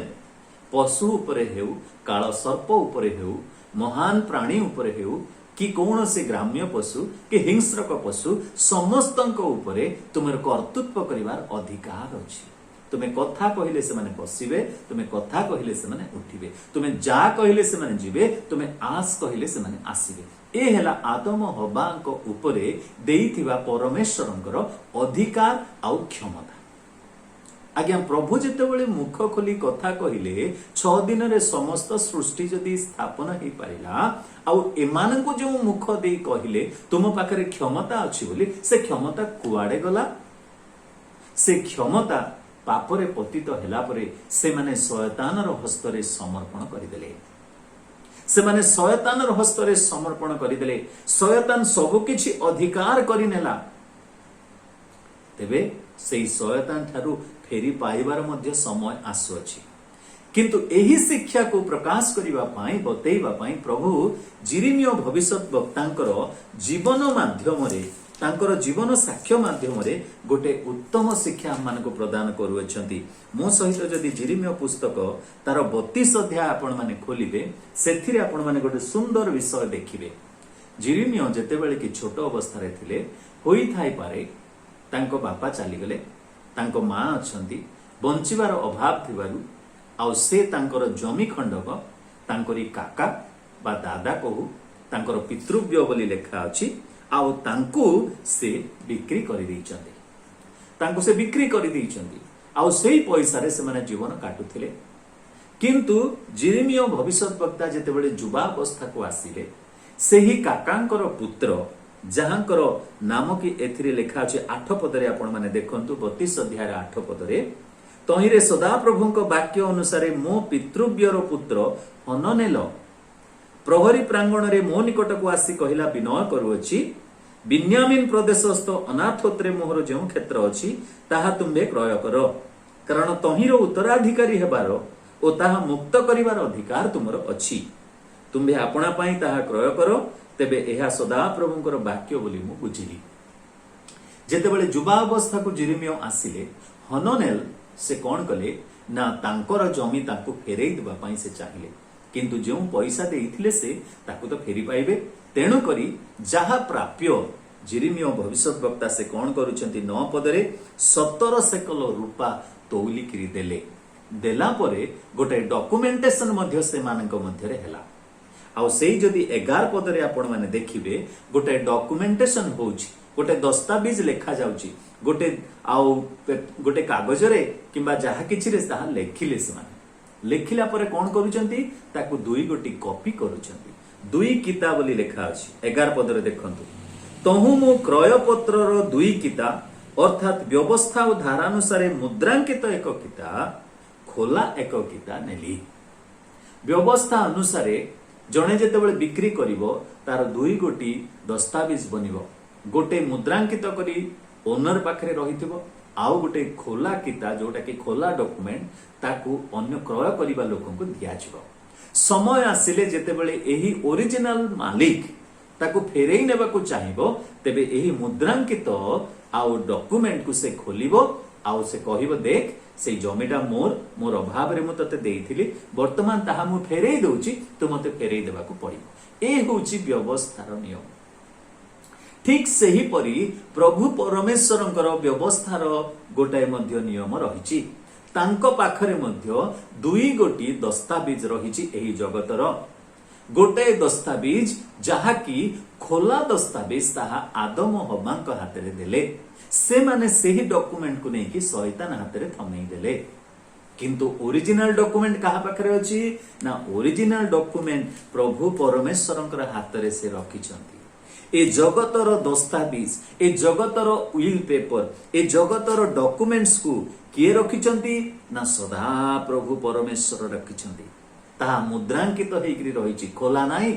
[SPEAKER 5] पशु उपरे हेउ, काल सर्प उपरे हेउ, महान प्राणी उपरे हेउ कि कौन से ग्राम्य पशु कि हिंस्रक पशु समस्तंक उपरे तुमर कर्तृत्व करिवार अधिकार अछि। तुमे कथा कहिले से माने बसिबे, तुमे कथा कहिले से माने उठिबे, तुमे जा कहिले से माने जिबे, तुमे आस कहिले से माने आसीबे। ए हेला आदम हव्वांक उपरे देइथिबा परमेश्वरंकर अधिकार आउ क्षमता। आज्ञा प्रभु जेतेबेले मुख खोली कथा कहिले 6 दिन रे समस्त सृष्टि जदि स्थापन हे पारिला आउ एमाननको जो मुख देई कहिले तुम पाखरे क्षमता अछि बोली, से क्षमता कुआडे गला? से क्षमता पापरे पतित होला परे से माने शयतानर हस्तरे समर्पण करिदेले। से माने शयतानर हस्तरे समर्पण करिदेले। शयतान सब किछि अधिकार करिनेला। तेबे सेई शयतान थारु फेरी पाइबार मध्य समय आसुअछि। किंतु एही शिक्षा को प्रकाश करिबा पाई बतेइबा पाई प्रभु जिरिमियो भविष्यत वक्तांकर जीवन माध्यम रे, तांकर जीवन साक्ष्य माध्यम रे गोटे उत्तम शिक्षा मानको प्रदान करूछन्ति। मो सहित जदि जिरिमियो पुस्तक तार 32 अध्याय आपण माने खोलिबे, सेथिरे आपण माने गोटे सुंदर विषय देखिबे। जिरिमियो जेतेबेले कि छोट अवस्था रे थिले, होई थाई पारे तांको बापा चली गले, तांको मां अछंती, बंचिबार अभाव थिबारु आउ से तांकर जमी खंडक तांकरी काका बा दादा कहू तांकर पितृव्य बोली लेखा अछि, आउ तांको से बिक्री करि दैछन्ती। तांको से बिक्री करि दैछन्ती। आउ सेही पैसा रे से माने जीवन काटुथिले किंतु जिरिमियो भविष्यत वक्ता जेतेबेले युवा अवस्था को आसिले सेही काकांकर पुत्र जहांकर नाम की एथिरे लेखा अछि 8 पदरे आपण माने देखंतु 32 अध्याय 8 पदरे तहिरे सदा प्रभुंक वाक्य अनुसारे मो पितृव्यर पुत्र हननेल प्रहरी प्रांगण रे मो निकट को आसी कहिला विनय करूअछि बिन्यामीन प्रदेशस्थ अनाथोत्रे मोहर जो क्षेत्र अछि ताहा तुंबे क्रय कर कारण तहिरो उत्तराधिकारी हेबार ओ ताहा मुक्त करिवार अधिकार तुमर अछि तुंबे आपणा पाई ताहा क्रय कर तेबे एहा सदा प्रभुंकर वाक्य बोली मु बुझिली जेतेबेले युवा अवस्था को जिरिमियो आसिले हननेल से कौन कले ना तांकर जमी ताकू फेरई देबा पाई से चाहिए किंतु जो पैसा देइथिले से ताकू तो फेरी पाइबे तेणु करी जहा प्राप्य जिरिमियो भविष्यत वक्ता से कौन करूछंती 9 पदरे 17 सेकल रूपा तौली किरी देले देला परे गोटे डॉक्यूमेंटेशन मध्य से मानक मध्य रे हेला आउ सेही जदी 11 पदरे आपण माने देखिबे गोटे डॉक्यूमेंटेशन होउची गोटे दस्तावेज लेखा जाउची गोटे कागज रे किंबा जहा किछि रे ताहा लेखिले से माने लेखिला परे कोन करूचंती ताकू दुई गोटी कॉपी करूचंती दुई किता बोली लेखा अछि 11 पदरे देखंतु तहु मु क्रय पत्र रो दुई किता अर्थात व्यवस्था और धारानुसारे मुद्रांकित एक किता खोला एक किता नेली व्यवस्था अनुसारे जणे जेतेबेले बिक्री करिवो तार दुई गोटी दस्तावेज बनिवो गोटे मुद्रांकित करी ओनर पाखरे रहिथिबो आउ गोटे खोला किता जोटा कि खोला डॉक्यूमेंट ताकू अन्य क्रय करिबा लोकन को दिया जिवो समय आसिले जेतेबेले एही ओरिजिनल मालिक ताकू फेरेई नेबा को चाहिबो तेबे एही मुद्रांकित आउ डॉक्यूमेंट को से खोलिबो आउ से कहिबो देख से जमीटा मोर अभाव रे मु तते देइथिली वर्तमान ताहा मु फेरेई दउची तो मते फेरेई देबा को पड़िबो ए होउची व्यवस्थार नियम ठीक सही परी प्रभु परमेश्वरंकर व्यवस्थार गोटाए मध्य नियम रहिछि तांको पाखरे मध्य दुई गोटी दस्तावेज रहिछि एही जगतर गोटे दस्तावेज जहा की खोला दस्तावेज ताहा आदम हव्वांक हातरे देले से माने सेही डॉक्यूमेंट को नहीं कि शैतान हातरे थमेई देले किंतु ओरिजिनल डॉक्यूमेंट कहा पाखरे अछि ना ओरिजिनल डॉक्यूमेंट प्रभु परमेश्वरंकर हातरे से रखिछंती ए जगतर दस्तावेज ए जगतर विल पेपर ए जगतर डॉक्यूमेंट्स को किए रखिछंती ना सदा प्रभु परमेश्वर रखिछंती ता मुद्रांकित हेकरी रहिछि खोला नाही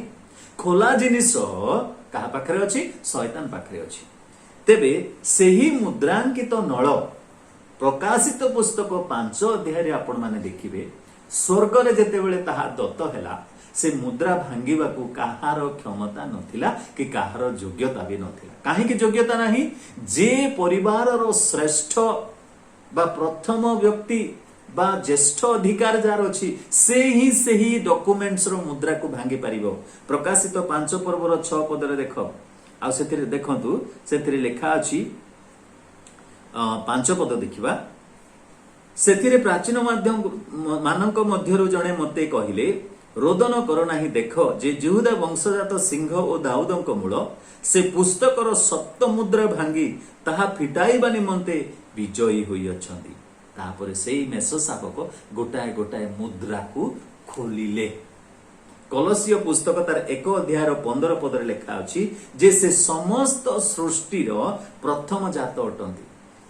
[SPEAKER 5] खोला जिनिस कहा पाखरे अछि शैतान पाखरे अछि तेबे सेही मुद्रांकित नळ प्रकाशित पुस्तक 5 अध्याय रे आपण माने देखिबे स्वर्ग रे जेतेबेले ताहा दत्त हेला से मुद्रा भांगिबा को काहार क्षमता नथिला कि काहार योग्यता भी नथिला काहे कि योग्यता नाही जे परिवार रो श्रेष्ठ बा प्रथम व्यक्ति बा ज्येष्ठ अधिकार जार अछि से ही डॉक्यूमेंट्स रो मुद्रा को भांगी परिबो प्रकाशित 5 पर्व रो 6 पद रे देखो आ सेथिरे देखंतु सेथिरे लेखा अछि 5 पद देखिबा सेथिरे प्राचीन माध्यम मानक मध्यरु जणे मते कहिले रोदन कर नाही देख जे यहूदा वंशजात सिंह और दाऊदंक मूल से पुस्तकर सप्त मुद्रा भांगी ताहा फिटाइबा निमंते विजयी होई अछंती तापरे सेही मेष शासक गोटाए गोटाए मुद्रा को खोलिले कलसीय पुस्तक तार 1 अध्याय 15 पद रे लेखा अछि जे से समस्त सृष्टिर प्रथम जात अटंती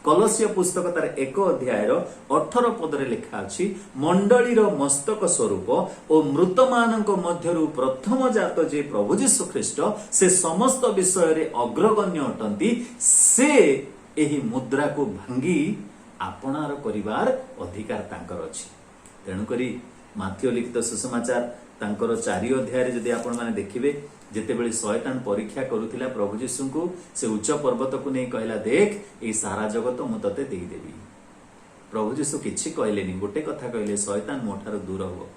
[SPEAKER 5] कलसीय पुस्तक तार 1 अध्याय 18 पद रे लेखा अछि मंडलीर मस्तक स्वरूप और मृत मानक मध्यरु प्रथम जात जे प्रभु यीशु ख्रीष्ट से समस्त विषय रे अग्रगण्य अटंती से एही मुद्रा को भांगी आपणार करिवार अधिकार तांकर अछि तेणु करी माथ्यू लिखित सुसमाचार तांकर 4 अध्याय रे जदि आपण माने देखिबे जेतेबेले शैतान परीक्षा करूथिला प्रभु यीशु को से उच्च पर्वत को नहीं कहला देख ए सारा जगत मु तते देई देबी प्रभु यीशु किछि कहलेनी गोटे कथा कहले शैतान मोठार दूर हो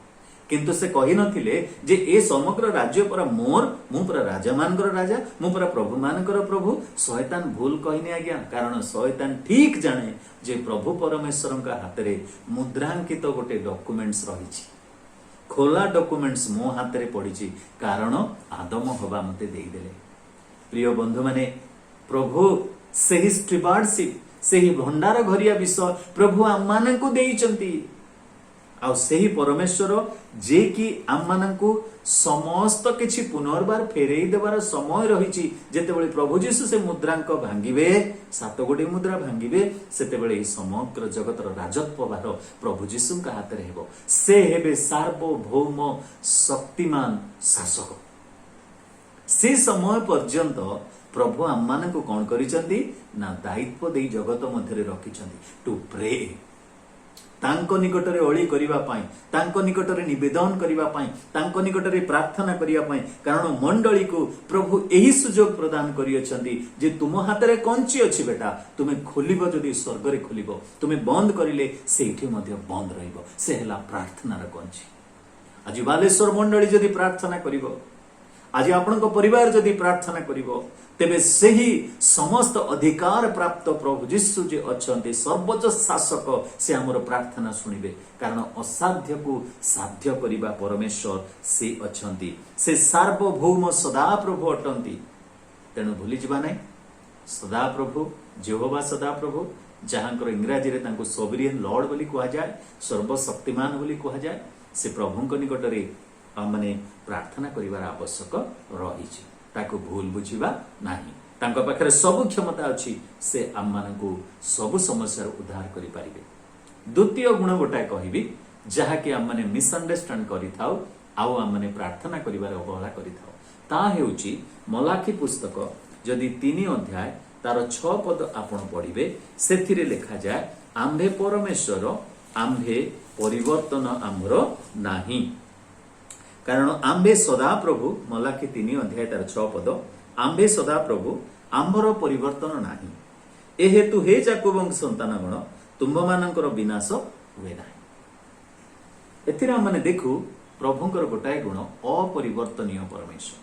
[SPEAKER 5] किंतु से कहि नथिले जे ए समग्र राज्य पर मु पर राजा मानकर राजा मु पर प्रभु मानकर प्रभु शैतान भूल कहिने आज्ञा कारण शैतान ठीक जाने जे प्रभु परमेश्वरंका हातरे मुद्रांकित गोटे डॉक्यूमेंट्स रहिछि खोला डॉक्यूमेंट्स मो हाथ रे पड़ी कारण आदम हवा मते देदेले प्रिय बंधु माने प्रभु सेही स्टीवार्डशिप ସେହି ଭଣ୍ଡାର ଘରିଆ ବିଷ ପ୍ରଭୁ ଆମମାନଙ୍କୁ ଦେଇଛନ୍ତି। ଆଉ ସେହି ପରମେଶ୍ୱର ଯେ କି ଆମମାନଙ୍କୁ ସମସ୍ତ କିଛି ପୁନର୍ବାର ଫେରେଇ ଦେବାର ସମୟ ରହିଛି। ଯେତେବେଳେ ପ୍ରଭୁ ଯୀଶୁ ସେ ମୁଦ୍ରାଙ୍କ ଭାଙ୍ଗିବେ, 7 ଗୋଟି ମୁଦ୍ରା ଭାଙ୍ଗିବେ, ସେତେବେଳେ ଏହି ସମଗ୍ର ଜଗତର ରାଜତ୍ୱଭାର ପ୍ରଭୁ ଯୀଶୁଙ୍କ ହାତରେ ହେବ। ସେ ହେବେ ସାର୍ବଭୌମ ଶକ୍ତିମାନ ଶାସକ। ସେ ସମୟ ପର୍ଯ୍ୟନ୍ତ ପ୍ରଭୁ ଆମମାନଙ୍କୁ କଣ କରିଛନ୍ତି ନା ଦାୟିତ୍ୱ ଦେଇ ଜଗତ ମଧ୍ୟରେ ରଖିଛନ୍ତି ଟୁ ପ୍ରେ, ତାଙ୍କ ନିକଟରେ ଅଳି କରିବା ପାଇଁ, ତାଙ୍କ ନିକଟରେ ନିବେଦନ କରିବା ପାଇଁ, ତାଙ୍କ ନିକଟରେ ପ୍ରାର୍ଥନା କରିବା ପାଇଁ। କାରଣ ମଣ୍ଡଳୀକୁ ପ୍ରଭୁ ଏହି ସୁଯୋଗ ପ୍ରଦାନ କରିଅଛନ୍ତି ଯେ ତୁମ ହାତରେ କଞ୍ଚି ଅଛି ବେଟା, ତୁମେ ଖୋଲିବ ଯଦି ସ୍ୱର୍ଗରେ ଖୋଲିବ, ତୁମେ ବନ୍ଦ କରିଲେ ସେଇଠି ମଧ୍ୟ ବନ୍ଦ ରହିବ। ସେ ହେଲା ପ୍ରାର୍ଥନାର କଞ୍ଚି। ଆଜି ବାଲେଶ୍ୱର ମଣ୍ଡଳୀ ଯଦି ପ୍ରାର୍ଥନା କରିବ, ଆଜି ଆପଣଙ୍କ ପରିବାର ଯଦି ପ୍ରାର୍ଥନା କରିବ, ତେବେ ସେହି ସମସ୍ତ ଅଧିକାର ପ୍ରାପ୍ତ ପ୍ରଭୁ ଯୀଶୁ ଯେ ଅଛନ୍ତି ସର୍ବୋଚ୍ଚ ଶାସକ, ସେ ଆମର ପ୍ରାର୍ଥନା ଶୁଣିବେ। କାରଣ ଅସାଧ୍ୟକୁ ସାଧ୍ୟ କରିବା ପରମେଶ୍ୱର ସେ ଅଛନ୍ତି। ସେ ସାର୍ବଭୌମ ସଦାପ୍ରଭୁ ଅଟନ୍ତି। ତେଣୁ ଭୁଲିଯିବା ନାହିଁ, ସଦାପ୍ରଭୁ ଯେହୋବା ସଦାପ୍ରଭୁ, ଯାହାଙ୍କର ଇଂରାଜୀରେ ତାଙ୍କୁ ସୋଭରିଏନ୍ ଲର୍ଡ ବୋଲି କୁହାଯାଏ, ସର୍ବଶକ୍ତିମାନ ବୋଲି କୁହାଯାଏ। ସେ ପ୍ରଭୁଙ୍କ ନିକଟରେ ମାନେ ପ୍ରାର୍ଥନା କରିବାର ଆବଶ୍ୟକ ରହିଛି। ତାକୁ ଭୁଲ ବୁଝିବା ନାହିଁ। ତାଙ୍କ ପାଖରେ ସବୁ କ୍ଷମତା ଅଛି। ସେ ଆମମାନଙ୍କୁ ସବୁ ସମସ୍ୟାରୁ ଉଦ୍ଧାର କରିପାରିବେ। ଦ୍ୱିତୀୟ ଗୁଣ ଗୋଟାଏ କହିବି, ଯାହାକି ଆମମାନେ ମିସ୍ଅଣ୍ଡରଷ୍ଟାଣ୍ଡ କରିଥାଉ ଆଉ ଆମମାନେ ପ୍ରାର୍ଥନା କରିବାରେ ଅବହେଳା କରିଥାଉ। ତାହା ହେଉଛି ମଲାଖୀ ପୁସ୍ତକ ଯଦି 3 ଅଧ୍ୟାୟ ତାର 6 ପଦ ଆପଣ ପଢିବେ, ସେଥିରେ ଲେଖାଯାଏ ଆମ୍ଭେ ପରମେଶ୍ୱର, ଆମ୍ଭେ ପରିବର୍ତ୍ତନ ଆମର ନାହିଁ। କାରଣ ଆମ୍ଭେ ସଦାପ୍ରଭୁ, ମଲାଖୀ 3 ଅଧ୍ୟାୟ ତାର 6 ପଦ, ଆମ୍ଭେ ସଦାପ୍ରଭୁ, ଆମ୍ଭର ପରିବର୍ତ୍ତନ ନାହିଁ। ଏ ହେତୁ ହେ ଯାକୋବଙ୍କ ସନ୍ତାନଗଣ, ତୁମ୍ଭମାନଙ୍କର ବିନାଶ ହୁଏ ନାହିଁ। ଏଥିରେ ଆମେ ଦେଖୁ ପ୍ରଭୁଙ୍କର ଗୋଟାଏ ଗୁଣ, ଅପରିବର୍ତ୍ତନୀୟ ପରମେଶ୍ୱର।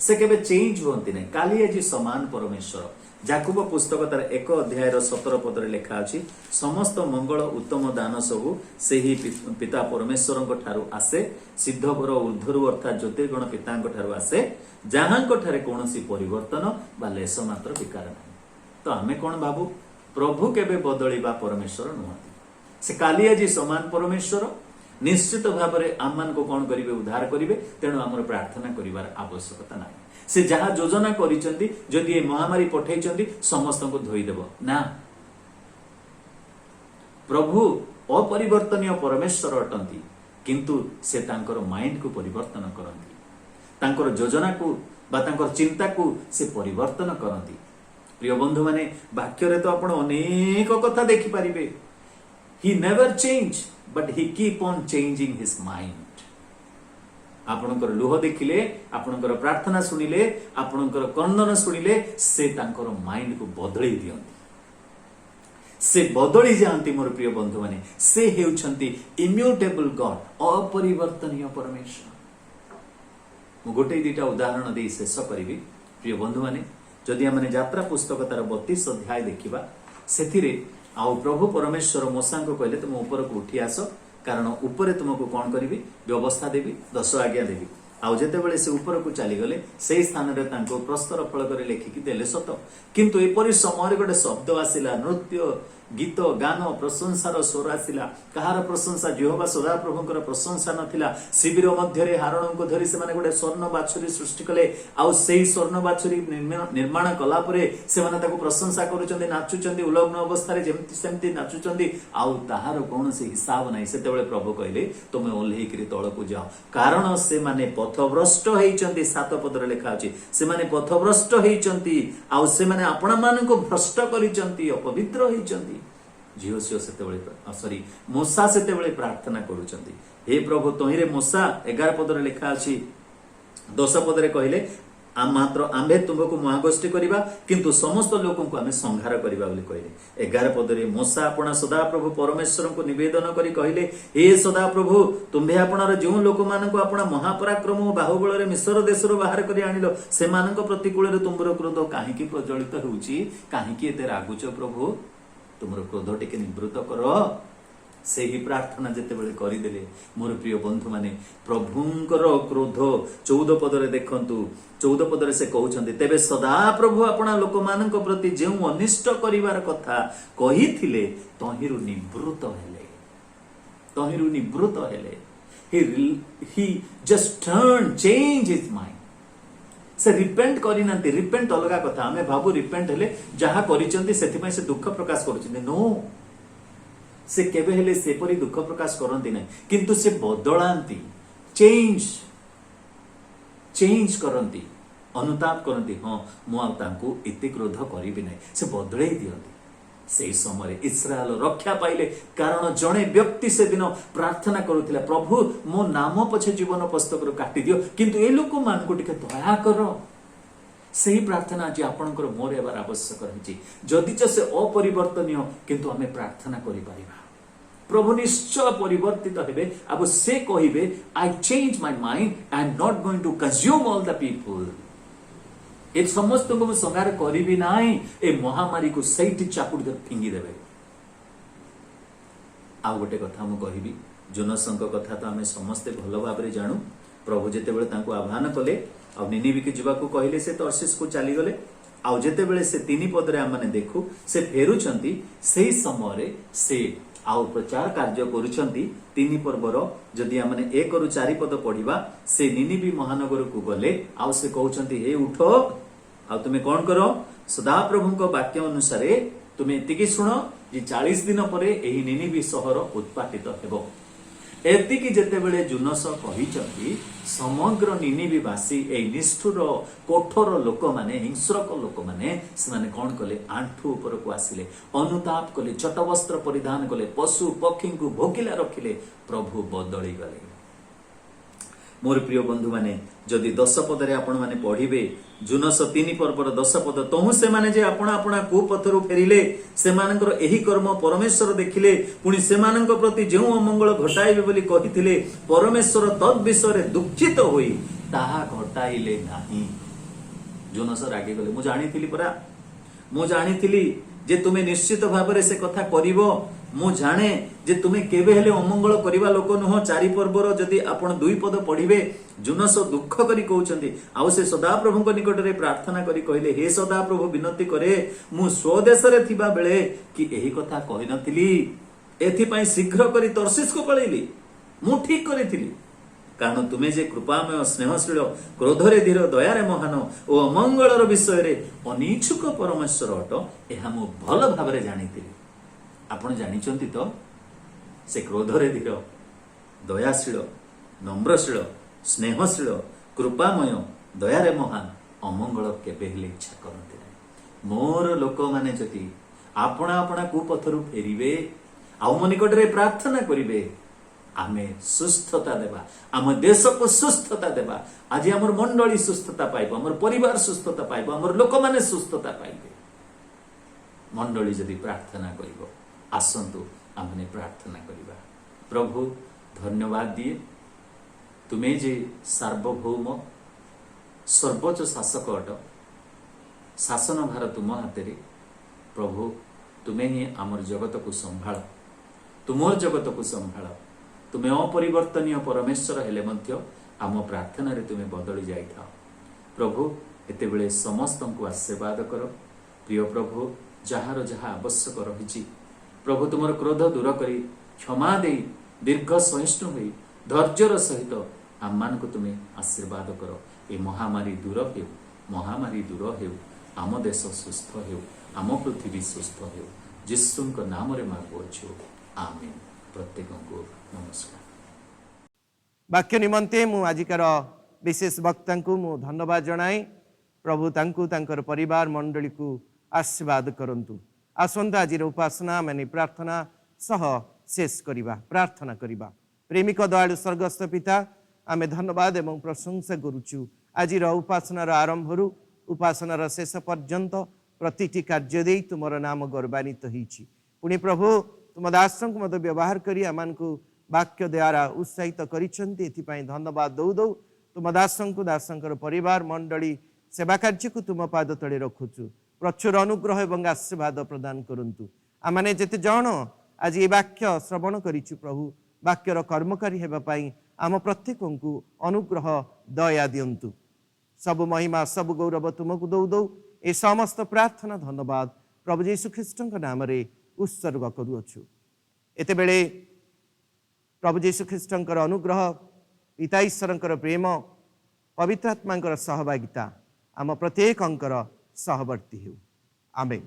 [SPEAKER 5] ସେ କେବେ ଚେଞ୍ଜ ହୁଅନ୍ତି ନାହିଁ, କାଲି ଆଜି ସମାନ ପରମେଶ୍ୱର। ଯାକୁବ ପୁସ୍ତକ ତାର 1 ଅଧ୍ୟାୟର 17 ପଦରେ ଲେଖା ଅଛି, ସମସ୍ତ ମଙ୍ଗଳ ଉତ୍ତମ ଦାନ ସବୁ ସେହି ପିତା ପରମେଶ୍ୱରଙ୍କ ଠାରୁ ଆସେ, ସିଦ୍ଧବର ଉର୍ଦ୍ଧ୍ୱରୁ ଅର୍ଥାତ୍ ଜ୍ୟୋତିର୍ଗଣ ପିତାଙ୍କ ଠାରୁ ଆସେ, ଯାହାଙ୍କ ଠାରେ କୌଣସି ପରିବର୍ତ୍ତନ ବା ଲେଶ ମାତ୍ର ବିକାର ନାହିଁ। ତ ଆମେ କଣ ଭାବୁ, ପ୍ରଭୁ କେବେ ବଦଳିବା ପରମେଶ୍ୱର ନୁହନ୍ତି। ସେ କାଲି ଆଜି ସମାନ ପରମେଶ୍ୱର। ନିଶ୍ଚିତ ଭାବରେ ଆମମାନଙ୍କୁ କଣ କରିବେ, ଉଦ୍ଧାର କରିବେ। ତେଣୁ ଆମର ପ୍ରାର୍ଥନା କରିବାର ଆବଶ୍ୟକତା ନାହିଁ। ସେ ଯାହା ଯୋଜନା କରିଛନ୍ତି, ଯଦି ଏ ମହାମାରୀ ପଠେଇଛନ୍ତି ସମସ୍ତଙ୍କୁ ଧୋଇଦେବ ନା, ପ୍ରଭୁ ଅପରିବର୍ତ୍ତନୀୟ ପରମେଶ୍ୱର ଅଟନ୍ତି। କିନ୍ତୁ ସେ ତାଙ୍କର ମାଇଣ୍ଡକୁ ପରିବର୍ତ୍ତନ କରନ୍ତି, ତାଙ୍କର ଯୋଜନାକୁ ବା ତାଙ୍କର ଚିନ୍ତାକୁ ସେ ପରିବର୍ତ୍ତନ କରନ୍ତି। ପ୍ରିୟ ବନ୍ଧୁମାନେ, ବାକ୍ୟରେ ତ ଆପଣ ଅନେକ କଥା ଦେଖିପାରିବେ। He never change but he keep on changing his mind. ଆପଣଙ୍କର ଲୁହ ଦେଖିଲେ, ଆପଣଙ୍କର ପ୍ରାର୍ଥନା ଶୁଣିଲେ, ଆପଣଙ୍କର କ୍ରନ୍ଦନ ଶୁଣିଲେ, ସେ ତାଙ୍କର ମାଇଣ୍ଡକୁ ବଦଳେଇ ଦିଅନ୍ତି। ସେ ବଦଳି ଯାଆନ୍ତି। ମୋର ପ୍ରିୟ ବନ୍ଧୁମାନେ, ସେ ହେଉଛନ୍ତି ଇମ୍ୟୁଟେବଲ ଗଡ୍, ଅପରିବର୍ତ୍ତନୀୟ ପରମେଶ୍ୱର। ମୁଁ ଗୋଟେ 2ଟା ଉଦାହରଣ ଦେଇ ଶେଷ କରିବି। ପ୍ରିୟ ବନ୍ଧୁମାନେ, ଯଦି ଆମେ ଯାତ୍ରା ପୁସ୍ତକ ତାର 32 ଅଧ୍ୟାୟ ଦେଖିବା, ସେଥିରେ ଆଉ ପ୍ରଭୁ ପରମେଶ୍ୱର ମୋସାଙ୍କୁ କହିଲେ, ତୁମ ଉପରକୁ ଉଠି ଆସ, କାରଣ ଉପରେ ତୁମକୁ କଣ କରିବି, ବ୍ୟବସ୍ଥା ଦେବି, 10 ଆଜ୍ଞା ଦେବି। ଆଉ ଯେତେବେଳେ ସେ ଉପରକୁ ଚାଲିଗଲେ, ସେଇ ସ୍ଥାନରେ ତାଙ୍କୁ ପ୍ରସ୍ତର ଫଳକରେ ଲେଖିକି ଦେଲେ ସତ, କିନ୍ତୁ ଏପରି ସମୟରେ ଗୋଟେ ଶବ୍ଦ ଆସିଲା, ନୃତ୍ୟ, ଗୀତ, ଗାନ, ପ୍ରଶଂସାର ସ୍ୱର ଆସିଲା। କାହାର ପ୍ରଶଂସା? ଯେହୋବା ସଦାପ୍ରଭୁଙ୍କର ପ୍ରଶଂସା ନଥିଲା। ଶିବିର ମଧ୍ୟରେ ହାରଣଙ୍କୁ ଧରି ସେମାନେ ଗୋଟେ ସ୍ୱର୍ଣ୍ଣ ବାଛୁରୀ ସୃଷ୍ଟି କଲେ। ଆଉ ସେଇ ସ୍ୱର୍ଣ୍ଣ ବାଛୁରୀ ନିର୍ମାଣ କଲା ପରେ ସେମାନେ ତାକୁ ପ୍ରଶଂସା କରୁଛନ୍ତି, ନାଚୁଛନ୍ତି, ଉଲଗ୍ନ ଅବସ୍ଥାରେ ଯେମିତି ସେମିତି ନାଚୁଛନ୍ତି, ଆଉ ତାହାର କୌଣସି ହିସାବ ନାହିଁ। ସେତେବେଳେ ପ୍ରଭୁ କହିଲେ, ତୁମେ ଓହ୍ଲେଇକିରି ତଳକୁ ଯାଅ, କାରଣ ସେମାନେ ପଥଭ୍ରଷ୍ଟ ହେଇଛନ୍ତି। 7 ପଦରେ ଲେଖା ଅଛି, ସେମାନେ ପଥଭ୍ରଷ୍ଟ ହେଇଛନ୍ତି, ଆଉ ସେମାନେ ଆପଣମାନଙ୍କୁ ଭ୍ରଷ୍ଟ କରିଛନ୍ତି, ଅପବିତ୍ର ହେଇଛନ୍ତି। ମୋସା ସେତେବେଳେ ପ୍ରାର୍ଥନା କରୁଛନ୍ତି, ହେ ପ୍ରଭୁ, ତହିଁରେ ମୋସା 11 ପଦରେ ଲେଖା ଅଛି, 10 ପଦରେ କହିଲେ, ମାତ୍ର ଆମ୍ଭେ ତୁମକୁ ମହାଗୋଷ୍ଠୀ କରିବା, କିନ୍ତୁ ସମସ୍ତ ଲୋକଙ୍କୁ ଆମେ ସଂହାର କରିବା ବୋଲି କହିଲେ। 11 ପଦରେ ମୋସା ଆପଣା ସଦାପ୍ରଭୁ ପରମେଶ୍ୱରଙ୍କୁ ନିବେଦନ କରି କହିଲେ, ହେ ସଦାପ୍ରଭୁ, ତୁମ୍ଭେ ଆପଣାର ଯେଉଁ ଲୋକମାନଙ୍କୁ ଆପଣା ମହାପରାକ୍ରମ ଓ ବାହୁବଳରେ ମିଶ୍ର ଦେଶରୁ ବାହାର କରି ଆଣିଲ, ସେମାନଙ୍କ ପ୍ରତିକୂଳରେ ତୁମର କ୍ରୋଧ କାହିଁକି ପ୍ରଜ୍ୱଳିତ ହେଉଛି? କାହିଁକି ଏତେ ରାଗୁଛ ପ୍ରଭୁ? ତୁମର କ୍ରୋଧ ଟିକେ ନିବୃତ୍ତ କର। से ही प्रार्थना जेतेबेले करिदेले मोर प्रिय बंधु माने प्रभुंकर क्रोध 14 पदरे देखंतु 14 पदरे से कहउछन्ति तेबे सदा प्रभु आपणा लोक मानक प्रति जेउ अनिष्ट करिवार कथा कहिथिले तहिरु निवृत्त हेले he just turned change his mind से रिपेंट करिनांती रिपेंट अलगा कथा हमें भाबु रिपेंट हेले जहा करिचंती सेथि पय से दुख प्रकाश करूछन्ती नो से केबे हेले से परि दुख प्रकाश करंती नै किंतु से बदलांती चेंज करंती अनुताप करंती हां मु आ तांको एते क्रोध करिबि नै से बदलै दियंती से समय इस्राएल रक्षा पाइले कारण जड़े व्यक्ति से दिन प्रार्थना करुथिला प्रभु मो नाम पछे जीवन पुस्तक काटी दियो किंतु ए लोक मान को टिके दया कर सही प्रार्थना आज आपणकर मोर एबार आवश्यक रही जदि से अपरिवर्तनीय किंतु हमें प्रार्थना करि परिबा प्रभु निश्चय परिवर्तित हेबे अब से कहिबे I change my mind I am not going to consume all the people ए समस्त को संगार करी ना ए महामारी को सही चापुड़ी फिंगी देवे आ गोटे कथा मु कहबी जोनसंक कथा तो आमे समस्ते भल भाव जानू प्रभु जेते बेले तांको आह्वान कले आ निनिवी के जीवाकू कहले से तर्शीश को चली गले आ जेते बेले से 3 पदरे आमे देखू से फेरुचंती सेही समय से आउ प्रचार कार्य करुचंती 3 पर्वर जदि आमे 1 रु 4 पद पढ़िबा से निनिवी महानगर को गले आउ से कहउचंती हे उठो आ तुमे कोन करो सदा प्रभु को वाक्य अनुसार तुमे एतिकी सुनो जे 40 दिन परे एही निनिवी शहर उत्पाटित हेबो एतिकी जेते बेले जुनस कहिचंती समग्र निनिवीवासी ए निष्ठुर कोठर लोक माने हिंस्रक लोक माने से कौन कले आंठू ऊपर को आसिले अनुताप कले चटवस्त्र परिधान कले पशु पक्षी को भोकिला रखिले प्रभु बदली गले मोर प्रिय बंधु माने जदि 10 पदरे आपण माने पढ़िबे जुनस 3 पर्वर 10 पद तहु से माने जे आपणा आपणा कुपथरु फेरिले से मानकर एही कर्म परमेश्वर देखिले पुनी से मानक प्रति जेउ अमंगल घटाइबे बोली कहिथिले परमेश्वर तद विषय रे दुखित होई ताहा घटाइले नाही जुनस रागी गले मु जानिथिली परा मु जानिथिली जे तुमे निश्चित भाव से कथा करिवो मु जाने जे तुमे केबे हेले अमंगल करिवा लोक नुह 4 पर्वर जदि आपण 2 पद पढ़िबे जुनस दुख करी कहउचंदी आउ से सदा प्रभु को निकट रे प्रार्थना करी कहले हे सदा प्रभु विनती करे मु स्वदेश रे थिबा बेले कि एही कथा कहि नथिली एथि पई शीघ्र करी तर्शीश को पळैली मु ठीक करिथिली कारण तुमे जे कृपामय स्नेहशील क्रोधरे धीर दयारे महान ओ अमंगलर विषय रे अनिच्छुक परमेश्वर अट एहा मु भल भाबरे जानिथिली आपण जानिचंती तो से क्रोधरे धीर दयाशील नम्रशील स्नेहशील कृपामय दयारे महान अमंगल केबे हेले इच्छा करते मोर लोक माने जति आपणा आपणा कुपथरु फेरिबे आउ मो निकट रे प्रार्थना करिवे आमे सुस्थता देबा आम देश को सुस्थता देबा आज हमर मंडली सुस्थता पाइबो हमर परिवार सुस्थता पाइबो हमर लोक माने सुस्थता पाइबे मंडली जदि प्रार्थना करिवो आसंतु आमने प्रार्थना करिबा प्रभु धन्यवाद दिए तुमे जे सार्वभौम सर्वोच्च शासक अट शासन भार तुम हाथ रे प्रभु तुमे ही आमर जगत को संभाळ तुमर जगत को संभाळ तुमे अपरिवर्तनीय परमेश्वर हेले मध्य आम प्रार्थना रे तुमे बदली जाई था प्रभु एते बेले समस्त को आशीर्वाद कर प्रिय प्रभु जहार जहा आवश्यक रही प्रभु तुमर क्रोध दूर करी क्षमा दे दीर्घ सहिष्णु होई धैर्यर सहित आम मान को तुमे आशीर्वाद कर ए महामारी दूर हेउ आम देश सुस्थ हेउ आम पृथ्वी सुस्थ हेउ यीशुक नाम रे मांगुछु आमीन प्रत्येक को नमस्कार
[SPEAKER 1] वाक्य निमंते मु आजिकार विशेष वक्ता को मु धन्यवाद जनाए प्रभु तांकु तांकर परिवार मंडली को आशीर्वाद करंतु आसंता आज उपासना माने प्रार्थना सह शेष करिबा प्रार्थना करिबा प्रेमिक दयालु स्वर्गस्थ पिता आमे धन्यवाद एवं प्रशंसा करूछु आज उपासनार आरंभरू उपासनार शेष पर्यंत प्रतिटी कार्य दे तुमर नाम गौरवान्वित होईछि पुणी प्रभु तुम दासंक मत व्यवहार करी आमान को वाक्य द्वारा उत्साहित करिसेंती एथिपाई धन्यवाद दौ दौ तुम दासंक दासंकर परिवार मंडली सेवा कार्य को तुम पाद तले रखुछु प्रचुर अनुग्रह एवं आशीर्वाद प्रदान करंतु आमाने जेते जण आज ये वाक्य श्रवण करिछु प्रभु वाक्यर कर्मकारी हेबा पाई आम प्रत्येकଙ୍କୁ अनुग्रह दया दियंतु। सब महिमा सब गौरव तुमको दौ दौ ए समस्त प्रार्थना धन्यवाद प्रभु यीशु ख्रीष्टଙ୍କ नामରେ उत्सर्ग करूछु। एते बेले प्रभु यीशु ख्रीष्टଙ୍କର अनुग्रह पिता ईश्वरଙ୍କର प्रेम पवित्र आत्माଙ୍କର सहभागिता आम प्रत्येकଙ୍କର सहवर्ती हेउ। आमेन।